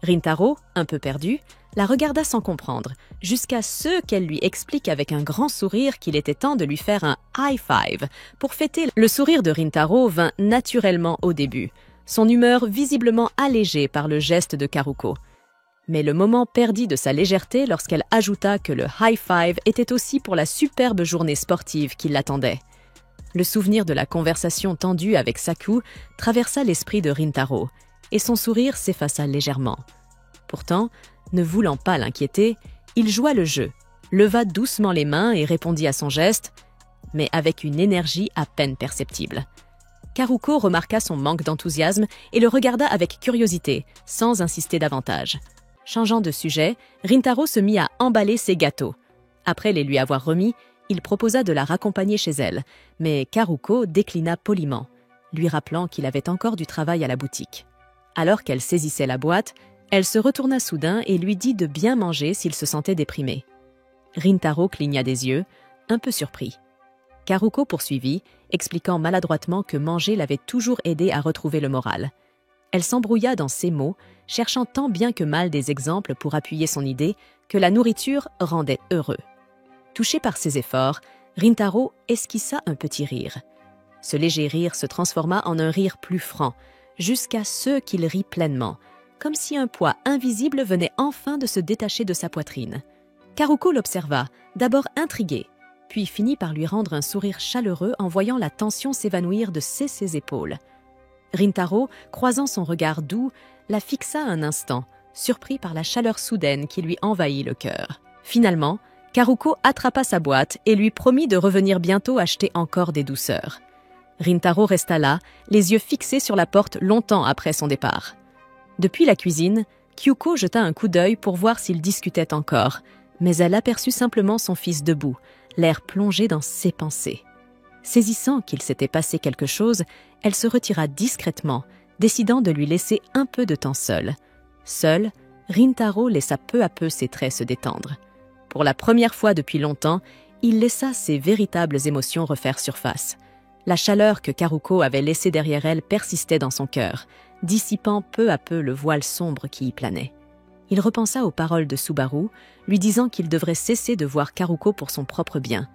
Rintaro, un peu perdu, la regarda sans comprendre, jusqu'à ce qu'elle lui explique avec un grand sourire qu'il était temps de lui faire un high five pour fêter. Le sourire de Rintaro vint naturellement au début, son humeur visiblement allégée par le geste de Karuko. Mais le moment perdit de sa légèreté lorsqu'elle ajouta que le high five était aussi pour la superbe journée sportive qui l'attendait. Le souvenir de la conversation tendue avec Saku traversa l'esprit de Rintaro, et son sourire s'effaça légèrement. Pourtant, ne voulant pas l'inquiéter, Il joua le jeu, leva doucement les mains et répondit à son geste, mais avec une énergie à peine perceptible. Karuko remarqua son manque d'enthousiasme et le regarda avec curiosité, sans insister davantage. Changeant de sujet, Rintaro se mit à emballer ses gâteaux. Après les lui avoir remis, il proposa de la raccompagner chez elle, mais Karuko déclina poliment, lui rappelant qu'il avait encore du travail à la boutique. Alors qu'elle saisissait la boîte, elle se retourna soudain et lui dit de bien manger s'il se sentait déprimé. Rintaro cligna des yeux, un peu surpris. Karuko poursuivit, expliquant maladroitement que manger l'avait toujours aidé à retrouver le moral. Elle s'embrouilla dans ses mots, cherchant tant bien que mal des exemples pour appuyer son idée que la nourriture rendait heureux. Touché par ses efforts, Rintaro esquissa un petit rire. Ce léger rire se transforma en un rire plus franc, jusqu'à ce qu'il rit pleinement, comme si un poids invisible venait enfin de se détacher de sa poitrine. Karuko l'observa, d'abord intriguée, puis finit par lui rendre un sourire chaleureux en voyant la tension s'évanouir de ses épaules. Rintaro, croisant son regard doux, la fixa un instant, surpris par la chaleur soudaine qui lui envahit le cœur. Finalement, Karuko attrapa sa boîte et lui promit de revenir bientôt acheter encore des douceurs. Rintaro resta là, les yeux fixés sur la porte longtemps après son départ. Depuis la cuisine, Kyuko jeta un coup d'œil pour voir s'ils discutaient encore, mais elle aperçut simplement son fils debout, l'air plongé dans ses pensées. Saisissant qu'il s'était passé quelque chose, elle se retira discrètement, décidant de lui laisser un peu de temps seul. Seul, Rintaro laissa peu à peu ses traits se détendre. Pour la première fois depuis longtemps, il laissa ses véritables émotions refaire surface. La chaleur que Karuko avait laissée derrière elle persistait dans son cœur, dissipant peu à peu le voile sombre qui y planait. Il repensa aux paroles de Subaru, lui disant qu'il devrait cesser de voir Karuko pour son propre bien,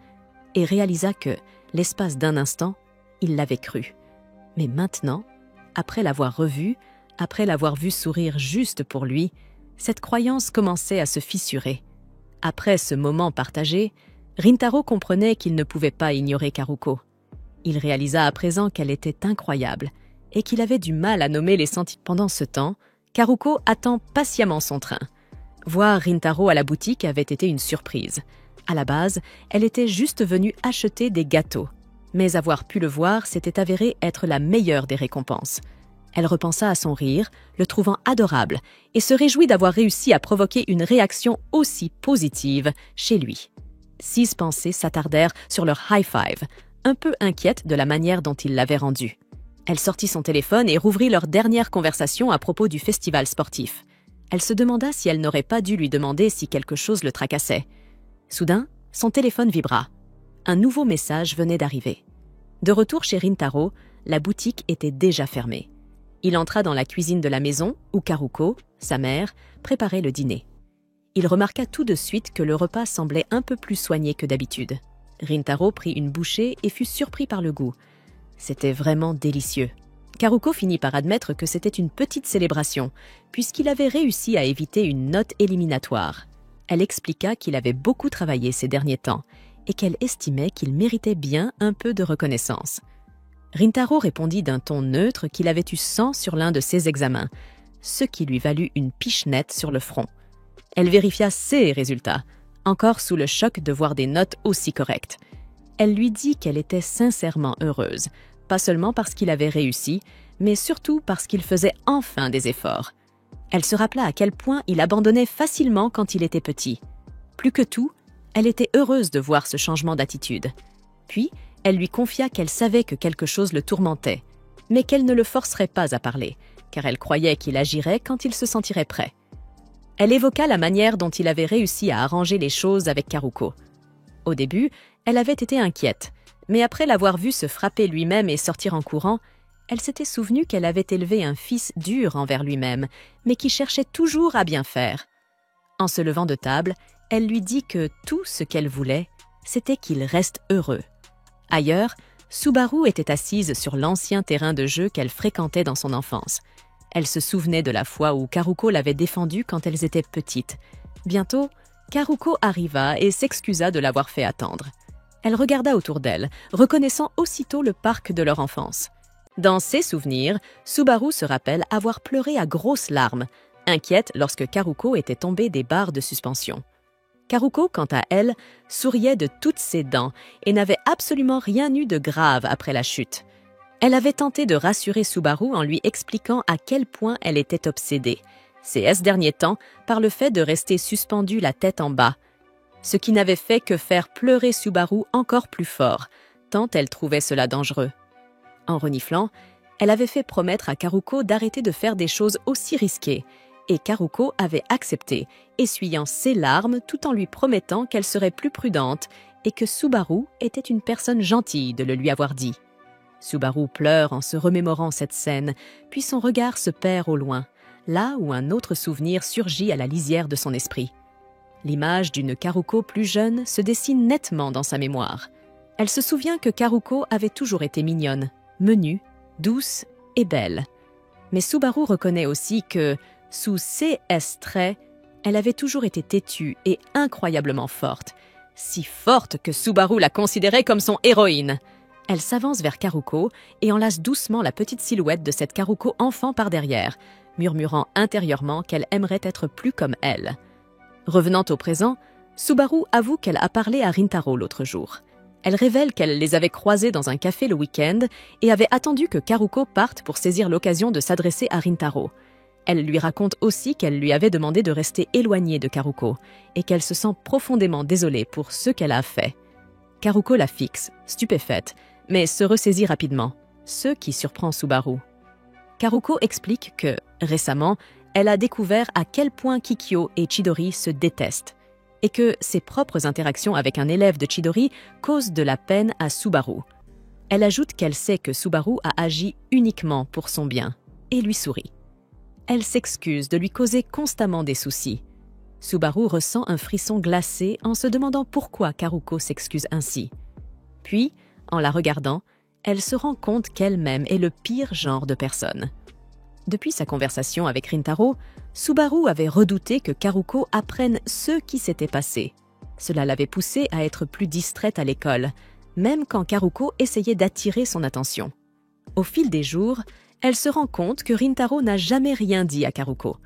et réalisa que, l'espace d'un instant, il l'avait cru. Mais maintenant, après l'avoir revue, après l'avoir vue sourire juste pour lui, cette croyance commençait à se fissurer. Après ce moment partagé, Rintaro comprenait qu'il ne pouvait pas ignorer Karuko. Il réalisa à présent qu'elle était incroyable et qu'il avait du mal à nommer les sentiments. Pendant ce temps, Karuko attend patiemment son train. Voir Rintaro à la boutique avait été une surprise. À la base, elle était juste venue acheter des gâteaux. Mais avoir pu le voir s'était avéré être la meilleure des récompenses. Elle repensa à son rire, le trouvant adorable, et se réjouit d'avoir réussi à provoquer une réaction aussi positive chez lui. 6 pensées s'attardèrent sur leur high-five, un peu inquiète de la manière dont il l'avait rendu. Elle sortit son téléphone et rouvrit leur dernière conversation à propos du festival sportif. Elle se demanda si elle n'aurait pas dû lui demander si quelque chose le tracassait. Soudain, son téléphone vibra. Un nouveau message venait d'arriver. De retour chez Rintaro, la boutique était déjà fermée. Il entra dans la cuisine de la maison où Karuko, sa mère, préparait le dîner. Il remarqua tout de suite que le repas semblait un peu plus soigné que d'habitude. Rintaro prit une bouchée et fut surpris par le goût. C'était vraiment délicieux. Karuko finit par admettre que c'était une petite célébration, puisqu'il avait réussi à éviter une note éliminatoire. Elle expliqua qu'il avait beaucoup travaillé ces derniers temps et qu'elle estimait qu'il méritait bien un peu de reconnaissance. Rintaro répondit d'un ton neutre qu'il avait eu 100 sur l'un de ses examens, ce qui lui valut une pichenette sur le front. Elle vérifia ses résultats, encore sous le choc de voir des notes aussi correctes. Elle lui dit qu'elle était sincèrement heureuse, pas seulement parce qu'il avait réussi, mais surtout parce qu'il faisait enfin des efforts. Elle se rappela à quel point il abandonnait facilement quand il était petit. Plus que tout, elle était heureuse de voir ce changement d'attitude. Puis, elle lui confia qu'elle savait que quelque chose le tourmentait, mais qu'elle ne le forcerait pas à parler, car elle croyait qu'il agirait quand il se sentirait prêt. Elle évoqua la manière dont il avait réussi à arranger les choses avec Karuko. Au début, elle avait été inquiète, mais après l'avoir vu se frapper lui-même et sortir en courant, elle s'était souvenue qu'elle avait élevé un fils dur envers lui-même, mais qui cherchait toujours à bien faire. En se levant de table, elle lui dit que tout ce qu'elle voulait, c'était qu'il reste heureux. Ailleurs, Subaru était assise sur l'ancien terrain de jeu qu'elle fréquentait dans son enfance. Elle se souvenait de la fois où Karuko l'avait défendue quand elles étaient petites. Bientôt, Karuko arriva et s'excusa de l'avoir fait attendre. Elle regarda autour d'elle, reconnaissant aussitôt le parc de leur enfance. Dans ses souvenirs, Subaru se rappelle avoir pleuré à grosses larmes, inquiète lorsque Karuko était tombée des barres de suspension. Karuko, quant à elle, souriait de toutes ses dents et n'avait absolument rien eu de grave après la chute. Elle avait tenté de rassurer Subaru en lui expliquant à quel point elle était obsédée, ces derniers temps, par le fait de rester suspendue la tête en bas, ce qui n'avait fait que faire pleurer Subaru encore plus fort, tant elle trouvait cela dangereux. En reniflant, elle avait fait promettre à Karuko d'arrêter de faire des choses aussi risquées, et Karuko avait accepté, essuyant ses larmes tout en lui promettant qu'elle serait plus prudente et que Subaru était une personne gentille de le lui avoir dit. Subaru pleure en se remémorant cette scène, puis son regard se perd au loin, là où un autre souvenir surgit à la lisière de son esprit. L'image d'une Karuko plus jeune se dessine nettement dans sa mémoire. Elle se souvient que Karuko avait toujours été mignonne, menue, douce et belle. Mais Subaru reconnaît aussi que, sous ses traits, elle avait toujours été têtue et incroyablement forte, si forte que Subaru la considérait comme son héroïne. Elle s'avance vers Karuko et enlace doucement la petite silhouette de cette Karuko enfant par derrière, murmurant intérieurement qu'elle aimerait être plus comme elle. Revenant au présent, Subaru avoue qu'elle a parlé à Rintaro l'autre jour. Elle révèle qu'elle les avait croisés dans un café le week-end et avait attendu que Karuko parte pour saisir l'occasion de s'adresser à Rintaro. Elle lui raconte aussi qu'elle lui avait demandé de rester éloignée de Karuko et qu'elle se sent profondément désolée pour ce qu'elle a fait. Karuko la fixe, stupéfaite, mais se ressaisit rapidement, ce qui surprend Subaru. Karuko explique que, récemment, elle a découvert à quel point Kikyo et Chidori se détestent et que ses propres interactions avec un élève de Chidori causent de la peine à Subaru. Elle ajoute qu'elle sait que Subaru a agi uniquement pour son bien et lui sourit. Elle s'excuse de lui causer constamment des soucis. Subaru ressent un frisson glacé en se demandant pourquoi Karuko s'excuse ainsi. Puis, en la regardant, elle se rend compte qu'elle-même est le pire genre de personne. Depuis sa conversation avec Rintaro, Subaru avait redouté que Karuko apprenne ce qui s'était passé. Cela l'avait poussée à être plus distraite à l'école, même quand Karuko essayait d'attirer son attention. Au fil des jours, elle se rend compte que Rintaro n'a jamais rien dit à Karuko.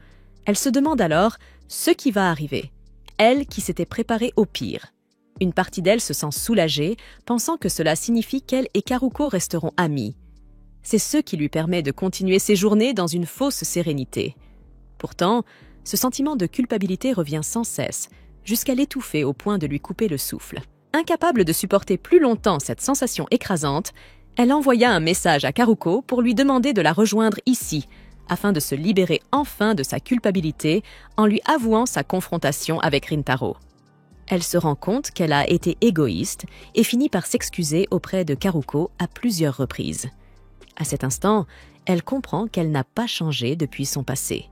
Elle se demande alors ce qui va arriver, elle qui s'était préparée au pire. Une partie d'elle se sent soulagée, pensant que cela signifie qu'elle et Karuko resteront amies. C'est ce qui lui permet de continuer ses journées dans une fausse sérénité. Pourtant, ce sentiment de culpabilité revient sans cesse, jusqu'à l'étouffer au point de lui couper le souffle. Incapable de supporter plus longtemps cette sensation écrasante, elle envoya un message à Karuko pour lui demander de la rejoindre ici, afin de se libérer enfin de sa culpabilité en lui avouant sa confrontation avec Rintaro. Elle se rend compte qu'elle a été égoïste et finit par s'excuser auprès de Karuko à plusieurs reprises. À cet instant, elle comprend qu'elle n'a pas changé depuis son passé.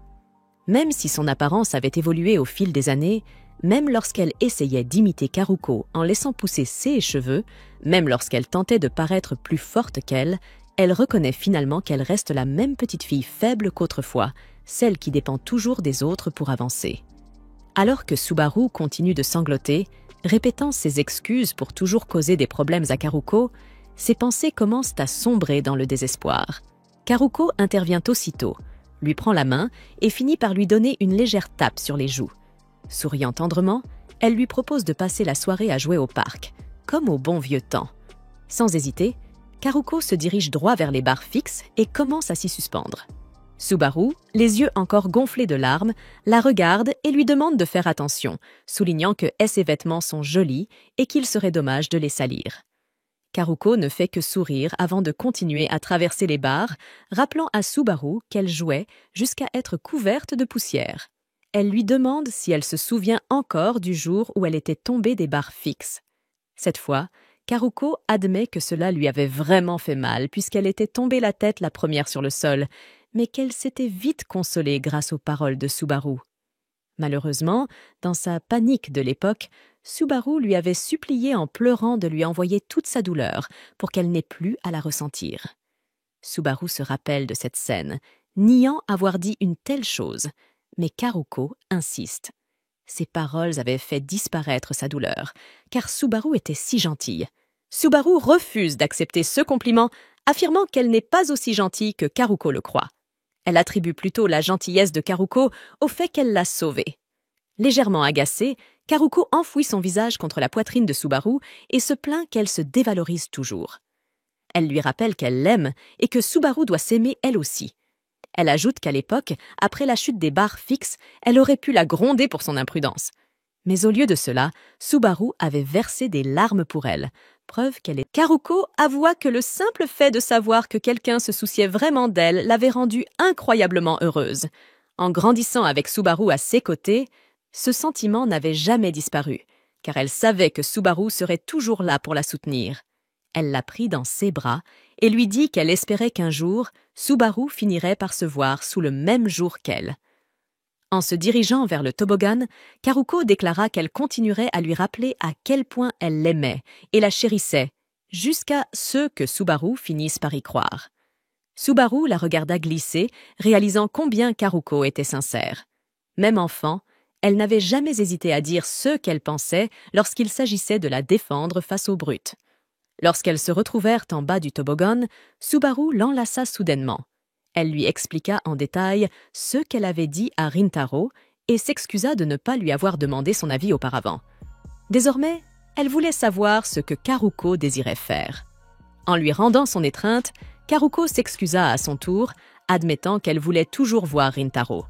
Même si son apparence avait évolué au fil des années, même lorsqu'elle essayait d'imiter Karuko en laissant pousser ses cheveux, même lorsqu'elle tentait de paraître plus forte qu'elle, elle reconnaît finalement qu'elle reste la même petite fille faible qu'autrefois, celle qui dépend toujours des autres pour avancer. Alors que Subaru continue de sangloter, répétant ses excuses pour toujours causer des problèmes à Karuko, ses pensées commencent à sombrer dans le désespoir. Karuko intervient aussitôt, lui prend la main et finit par lui donner une légère tape sur les joues. Souriant tendrement, elle lui propose de passer la soirée à jouer au parc, comme au bon vieux temps. Sans hésiter, Karuko se dirige droit vers les barres fixes et commence à s'y suspendre. Subaru, les yeux encore gonflés de larmes, la regarde et lui demande de faire attention, soulignant que ses vêtements sont jolis et qu'il serait dommage de les salir. Karuko ne fait que sourire avant de continuer à traverser les barres, rappelant à Subaru qu'elle jouait jusqu'à être couverte de poussière. Elle lui demande si elle se souvient encore du jour où elle était tombée des barres fixes. Cette fois, Karuko admet que cela lui avait vraiment fait mal puisqu'elle était tombée la tête la première sur le sol, mais qu'elle s'était vite consolée grâce aux paroles de Subaru. Malheureusement, dans sa panique de l'époque, Subaru lui avait supplié en pleurant de lui envoyer toute sa douleur pour qu'elle n'ait plus à la ressentir. Subaru se rappelle de cette scène, niant avoir dit une telle chose, mais Karuko insiste. Ces paroles avaient fait disparaître sa douleur, car Subaru était si gentille. Subaru refuse d'accepter ce compliment, affirmant qu'elle n'est pas aussi gentille que Karuko le croit. Elle attribue plutôt la gentillesse de Karuko au fait qu'elle l'a sauvée. Légèrement agacée, Karuko enfouit son visage contre la poitrine de Subaru et se plaint qu'elle se dévalorise toujours. Elle lui rappelle qu'elle l'aime et que Subaru doit s'aimer elle aussi. Elle ajoute qu'à l'époque, après la chute des barres fixes, elle aurait pu la gronder pour son imprudence. Mais au lieu de cela, Subaru avait versé des larmes pour elle, preuve qu'elle est... Karuko avoua que le simple fait de savoir que quelqu'un se souciait vraiment d'elle l'avait rendue incroyablement heureuse. En grandissant avec Subaru à ses côtés, ce sentiment n'avait jamais disparu, car elle savait que Subaru serait toujours là pour la soutenir. Elle l'a pris dans ses bras et lui dit qu'elle espérait qu'un jour, Subaru finirait par se voir sous le même jour qu'elle. En se dirigeant vers le toboggan, Karuko déclara qu'elle continuerait à lui rappeler à quel point elle l'aimait et la chérissait, jusqu'à ce que Subaru finisse par y croire. Subaru la regarda glisser, réalisant combien Karuko était sincère. Même enfant, elle n'avait jamais hésité à dire ce qu'elle pensait lorsqu'il s'agissait de la défendre face aux brutes. Lorsqu'elles se retrouvèrent en bas du toboggan, Subaru l'enlaça soudainement. Elle lui expliqua en détail ce qu'elle avait dit à Rintaro et s'excusa de ne pas lui avoir demandé son avis auparavant. Désormais, elle voulait savoir ce que Karuko désirait faire. En lui rendant son étreinte, Karuko s'excusa à son tour, admettant qu'elle voulait toujours voir Rintaro.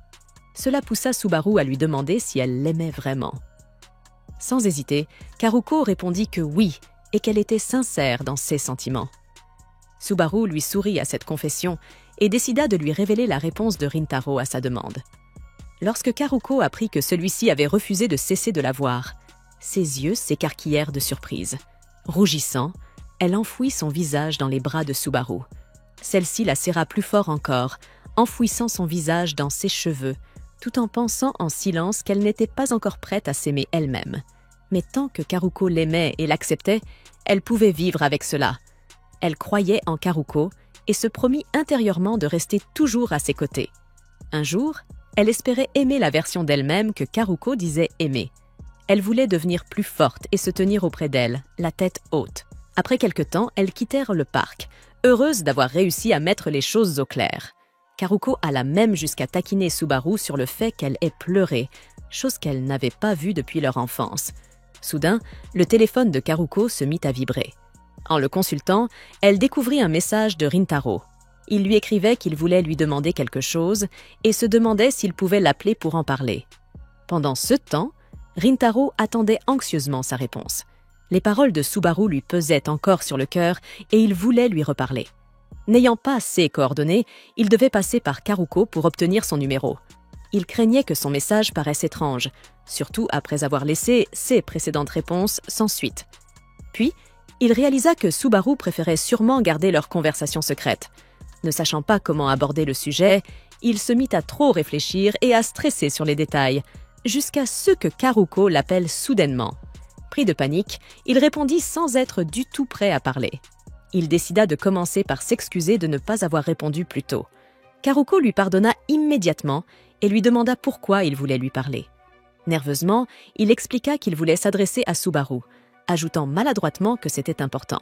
Cela poussa Subaru à lui demander si elle l'aimait vraiment. Sans hésiter, Karuko répondit que oui, et qu'elle était sincère dans ses sentiments. Subaru lui sourit à cette confession et décida de lui révéler la réponse de Rintaro à sa demande. Lorsque Karuko apprit que celui-ci avait refusé de cesser de la voir, ses yeux s'écarquillèrent de surprise. Rougissant, elle enfouit son visage dans les bras de Subaru. Celle-ci la serra plus fort encore, enfouissant son visage dans ses cheveux, tout en pensant en silence qu'elle n'était pas encore prête à s'aimer elle-même. Mais tant que Karuko l'aimait et l'acceptait, elle pouvait vivre avec cela. Elle croyait en Karuko et se promit intérieurement de rester toujours à ses côtés. Un jour, elle espérait aimer la version d'elle-même que Karuko disait aimer. Elle voulait devenir plus forte et se tenir auprès d'elle, la tête haute. Après quelque temps, elles quittèrent le parc, heureuses d'avoir réussi à mettre les choses au clair. Karuko alla même jusqu'à taquiner Subaru sur le fait qu'elle ait pleuré, chose qu'elle n'avait pas vue depuis leur enfance. Soudain, le téléphone de Karuko se mit à vibrer. En le consultant, elle découvrit un message de Rintaro. Il lui écrivait qu'il voulait lui demander quelque chose et se demandait s'il pouvait l'appeler pour en parler. Pendant ce temps, Rintaro attendait anxieusement sa réponse. Les paroles de Subaru lui pesaient encore sur le cœur et il voulait lui reparler. N'ayant pas ses coordonnées, il devait passer par Karuko pour obtenir son numéro. Il craignait que son message paraisse étrange, surtout après avoir laissé ses précédentes réponses sans suite. Puis, il réalisa que Subaru préférait sûrement garder leur conversation secrète. Ne sachant pas comment aborder le sujet, il se mit à trop réfléchir et à stresser sur les détails, jusqu'à ce que Karuko l'appelle soudainement. Pris de panique, il répondit sans être du tout prêt à parler. Il décida de commencer par s'excuser de ne pas avoir répondu plus tôt. Karuko lui pardonna immédiatement et lui demanda pourquoi il voulait lui parler. Nerveusement, il expliqua qu'il voulait s'adresser à Subaru, ajoutant maladroitement que c'était important.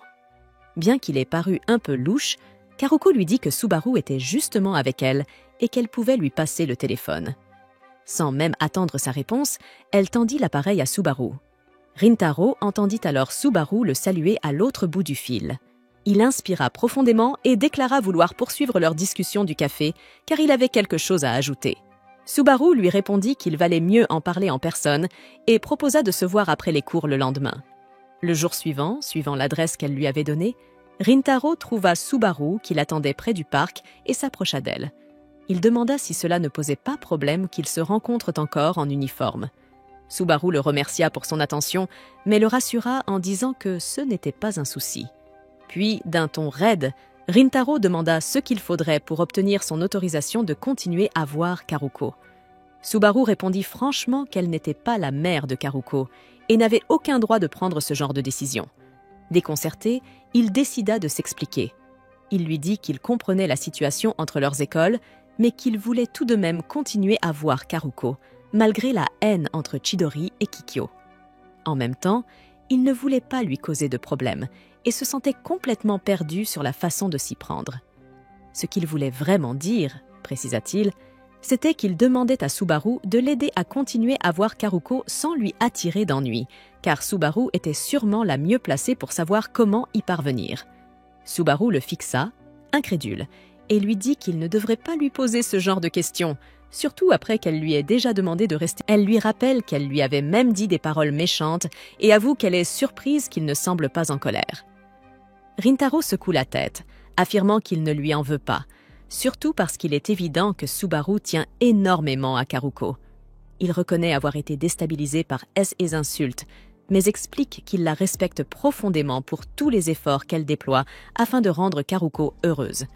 Bien qu'il ait paru un peu louche, Karuko lui dit que Subaru était justement avec elle et qu'elle pouvait lui passer le téléphone. Sans même attendre sa réponse, elle tendit l'appareil à Subaru. Rintaro entendit alors Subaru le saluer à l'autre bout du fil. Il inspira profondément et déclara vouloir poursuivre leur discussion du café, car il avait quelque chose à ajouter. Subaru lui répondit qu'il valait mieux en parler en personne et proposa de se voir après les cours le lendemain. Le jour suivant, suivant l'adresse qu'elle lui avait donnée, Rintaro trouva Subaru qui l'attendait près du parc et s'approcha d'elle. Il demanda si cela ne posait pas problème qu'ils se rencontrent encore en uniforme. Subaru le remercia pour son attention, mais le rassura en disant que ce n'était pas un souci. Puis, d'un ton raide, Rintaro demanda ce qu'il faudrait pour obtenir son autorisation de continuer à voir Karuko. Subaru répondit franchement qu'elle n'était pas la mère de Karuko et n'avait aucun droit de prendre ce genre de décision. Déconcerté, il décida de s'expliquer. Il lui dit qu'il comprenait la situation entre leurs écoles, mais qu'il voulait tout de même continuer à voir Karuko, malgré la haine entre Chidori et Kikyo. En même temps, il ne voulait pas lui causer de problème et se sentait complètement perdu sur la façon de s'y prendre. Ce qu'il voulait vraiment dire, précisa-t-il, c'était qu'il demandait à Subaru de l'aider à continuer à voir Karuko sans lui attirer d'ennui, car Subaru était sûrement la mieux placée pour savoir comment y parvenir. Subaru le fixa, incrédule, et lui dit qu'il ne devrait pas lui poser ce genre de questions, surtout après qu'elle lui ait déjà demandé de rester. Elle lui rappelle qu'elle lui avait même dit des paroles méchantes et avoue qu'elle est surprise qu'il ne semble pas en colère. Rintaro secoue la tête, affirmant qu'il ne lui en veut pas, surtout parce qu'il est évident que Subaru tient énormément à Karuko. Il reconnaît avoir été déstabilisé par ses insultes, mais explique qu'il la respecte profondément pour tous les efforts qu'elle déploie afin de rendre Karuko heureuse.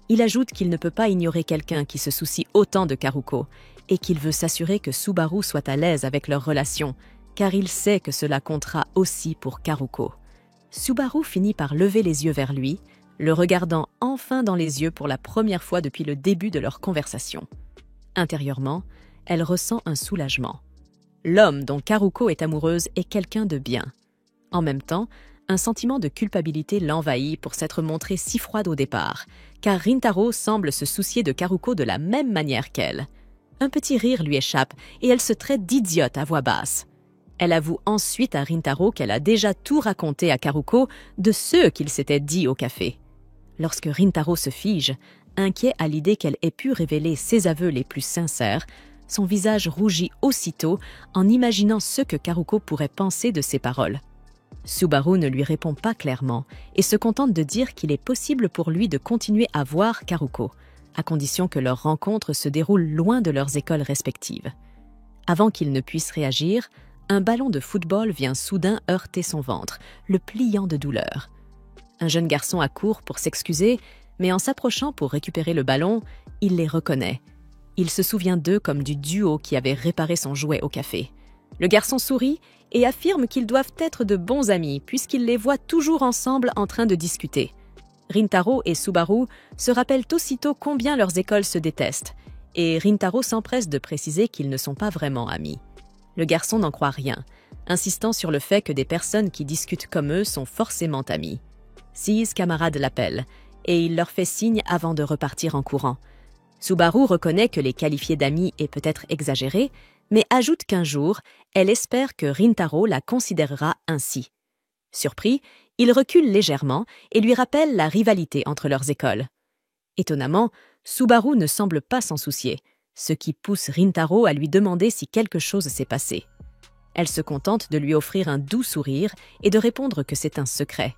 Il ajoute qu'il ne peut pas ignorer quelqu'un qui se soucie autant de Karuko et qu'il veut s'assurer que Subaru soit à l'aise avec leur relation, car il sait que cela comptera aussi pour Karuko. Subaru finit par lever les yeux vers lui, le regardant enfin dans les yeux pour la première fois depuis le début de leur conversation. Intérieurement, elle ressent un soulagement. L'homme dont Karuko est amoureuse est quelqu'un de bien. En même temps, un sentiment de culpabilité l'envahit pour s'être montrée si froide au départ, car Rintaro semble se soucier de Karuko de la même manière qu'elle. Un petit rire lui échappe et elle se traite d'idiote à voix basse. Elle avoue ensuite à Rintaro qu'elle a déjà tout raconté à Karuko de ce qu'il s'était dit au café. Lorsque Rintaro se fige, inquiet à l'idée qu'elle ait pu révéler ses aveux les plus sincères, son visage rougit aussitôt en imaginant ce que Karuko pourrait penser de ses paroles. Subaru ne lui répond pas clairement et se contente de dire qu'il est possible pour lui de continuer à voir Karuko, à condition que leur rencontre se déroule loin de leurs écoles respectives. Avant qu'il ne puisse réagir, un ballon de football vient soudain heurter son ventre, le pliant de douleur. Un jeune garçon accourt pour s'excuser, mais en s'approchant pour récupérer le ballon, il les reconnaît. Il se souvient d'eux comme du duo qui avait réparé son jouet au café. Le garçon sourit et affirme qu'ils doivent être de bons amis puisqu'il les voit toujours ensemble en train de discuter. Rintaro et Subaru se rappellent aussitôt combien leurs écoles se détestent, et Rintaro s'empresse de préciser qu'ils ne sont pas vraiment amis. Le garçon n'en croit rien, insistant sur le fait que des personnes qui discutent comme eux sont forcément amies. Six camarades l'appellent, et il leur fait signe avant de repartir en courant. Subaru reconnaît que les qualifier d'amis est peut-être exagéré, mais ajoute qu'un jour, elle espère que Rintaro la considérera ainsi. Surpris, il recule légèrement et lui rappelle la rivalité entre leurs écoles. Étonnamment, Subaru ne semble pas s'en soucier, ce qui pousse Rintaro à lui demander si quelque chose s'est passé. Elle se contente de lui offrir un doux sourire et de répondre que c'est un secret.